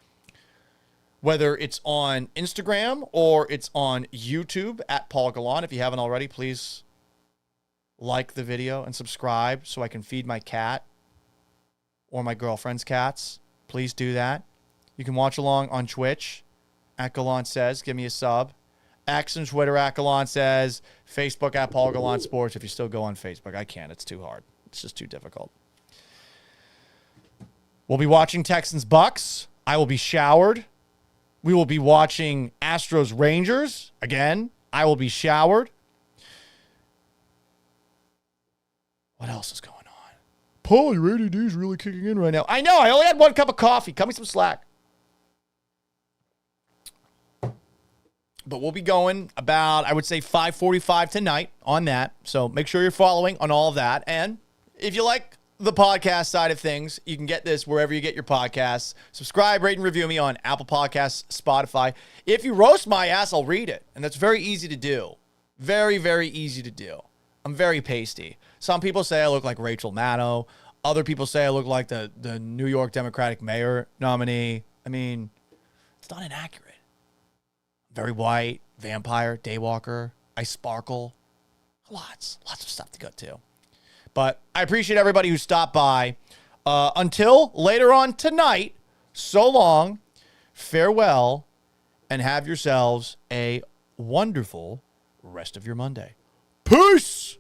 whether it's on Instagram or it's on YouTube at Paul Gallant. If you haven't already, please like the video and subscribe so I can feed my cat or my girlfriend's cats. Please do that. You can watch along on Twitch at Gallant Says. Give me a sub. X and Twitter at Gallant Says. Facebook at Paul Gallant Sports. If you still go on Facebook, I can't. It's too hard. It's just too difficult. We'll be watching Texans Bucs. I will be showered. We will be watching Astros Rangers. Again, I will be showered. What else is going on? Paul, your ADD is really kicking in right now. I know. I only had 1 cup of coffee. Cut me some slack. But we'll be going about, I would say, 5:45 tonight on that. So make sure you're following on all of that. And if you like the podcast side of things, you can get this wherever you get your podcasts. Subscribe, rate, and review me on Apple Podcasts, Spotify. If you roast my ass, I'll read it. And that's very easy to do. Very, very easy to do. I'm very pasty. Some people say I look like Rachel Maddow. Other people say I look like the New York Democratic mayor nominee. I mean, it's not inaccurate. Very white, vampire, daywalker. I sparkle. Lots of stuff to go to. But I appreciate everybody who stopped by. Until later on tonight, so long, farewell, and have yourselves a wonderful rest of your Monday. Peace!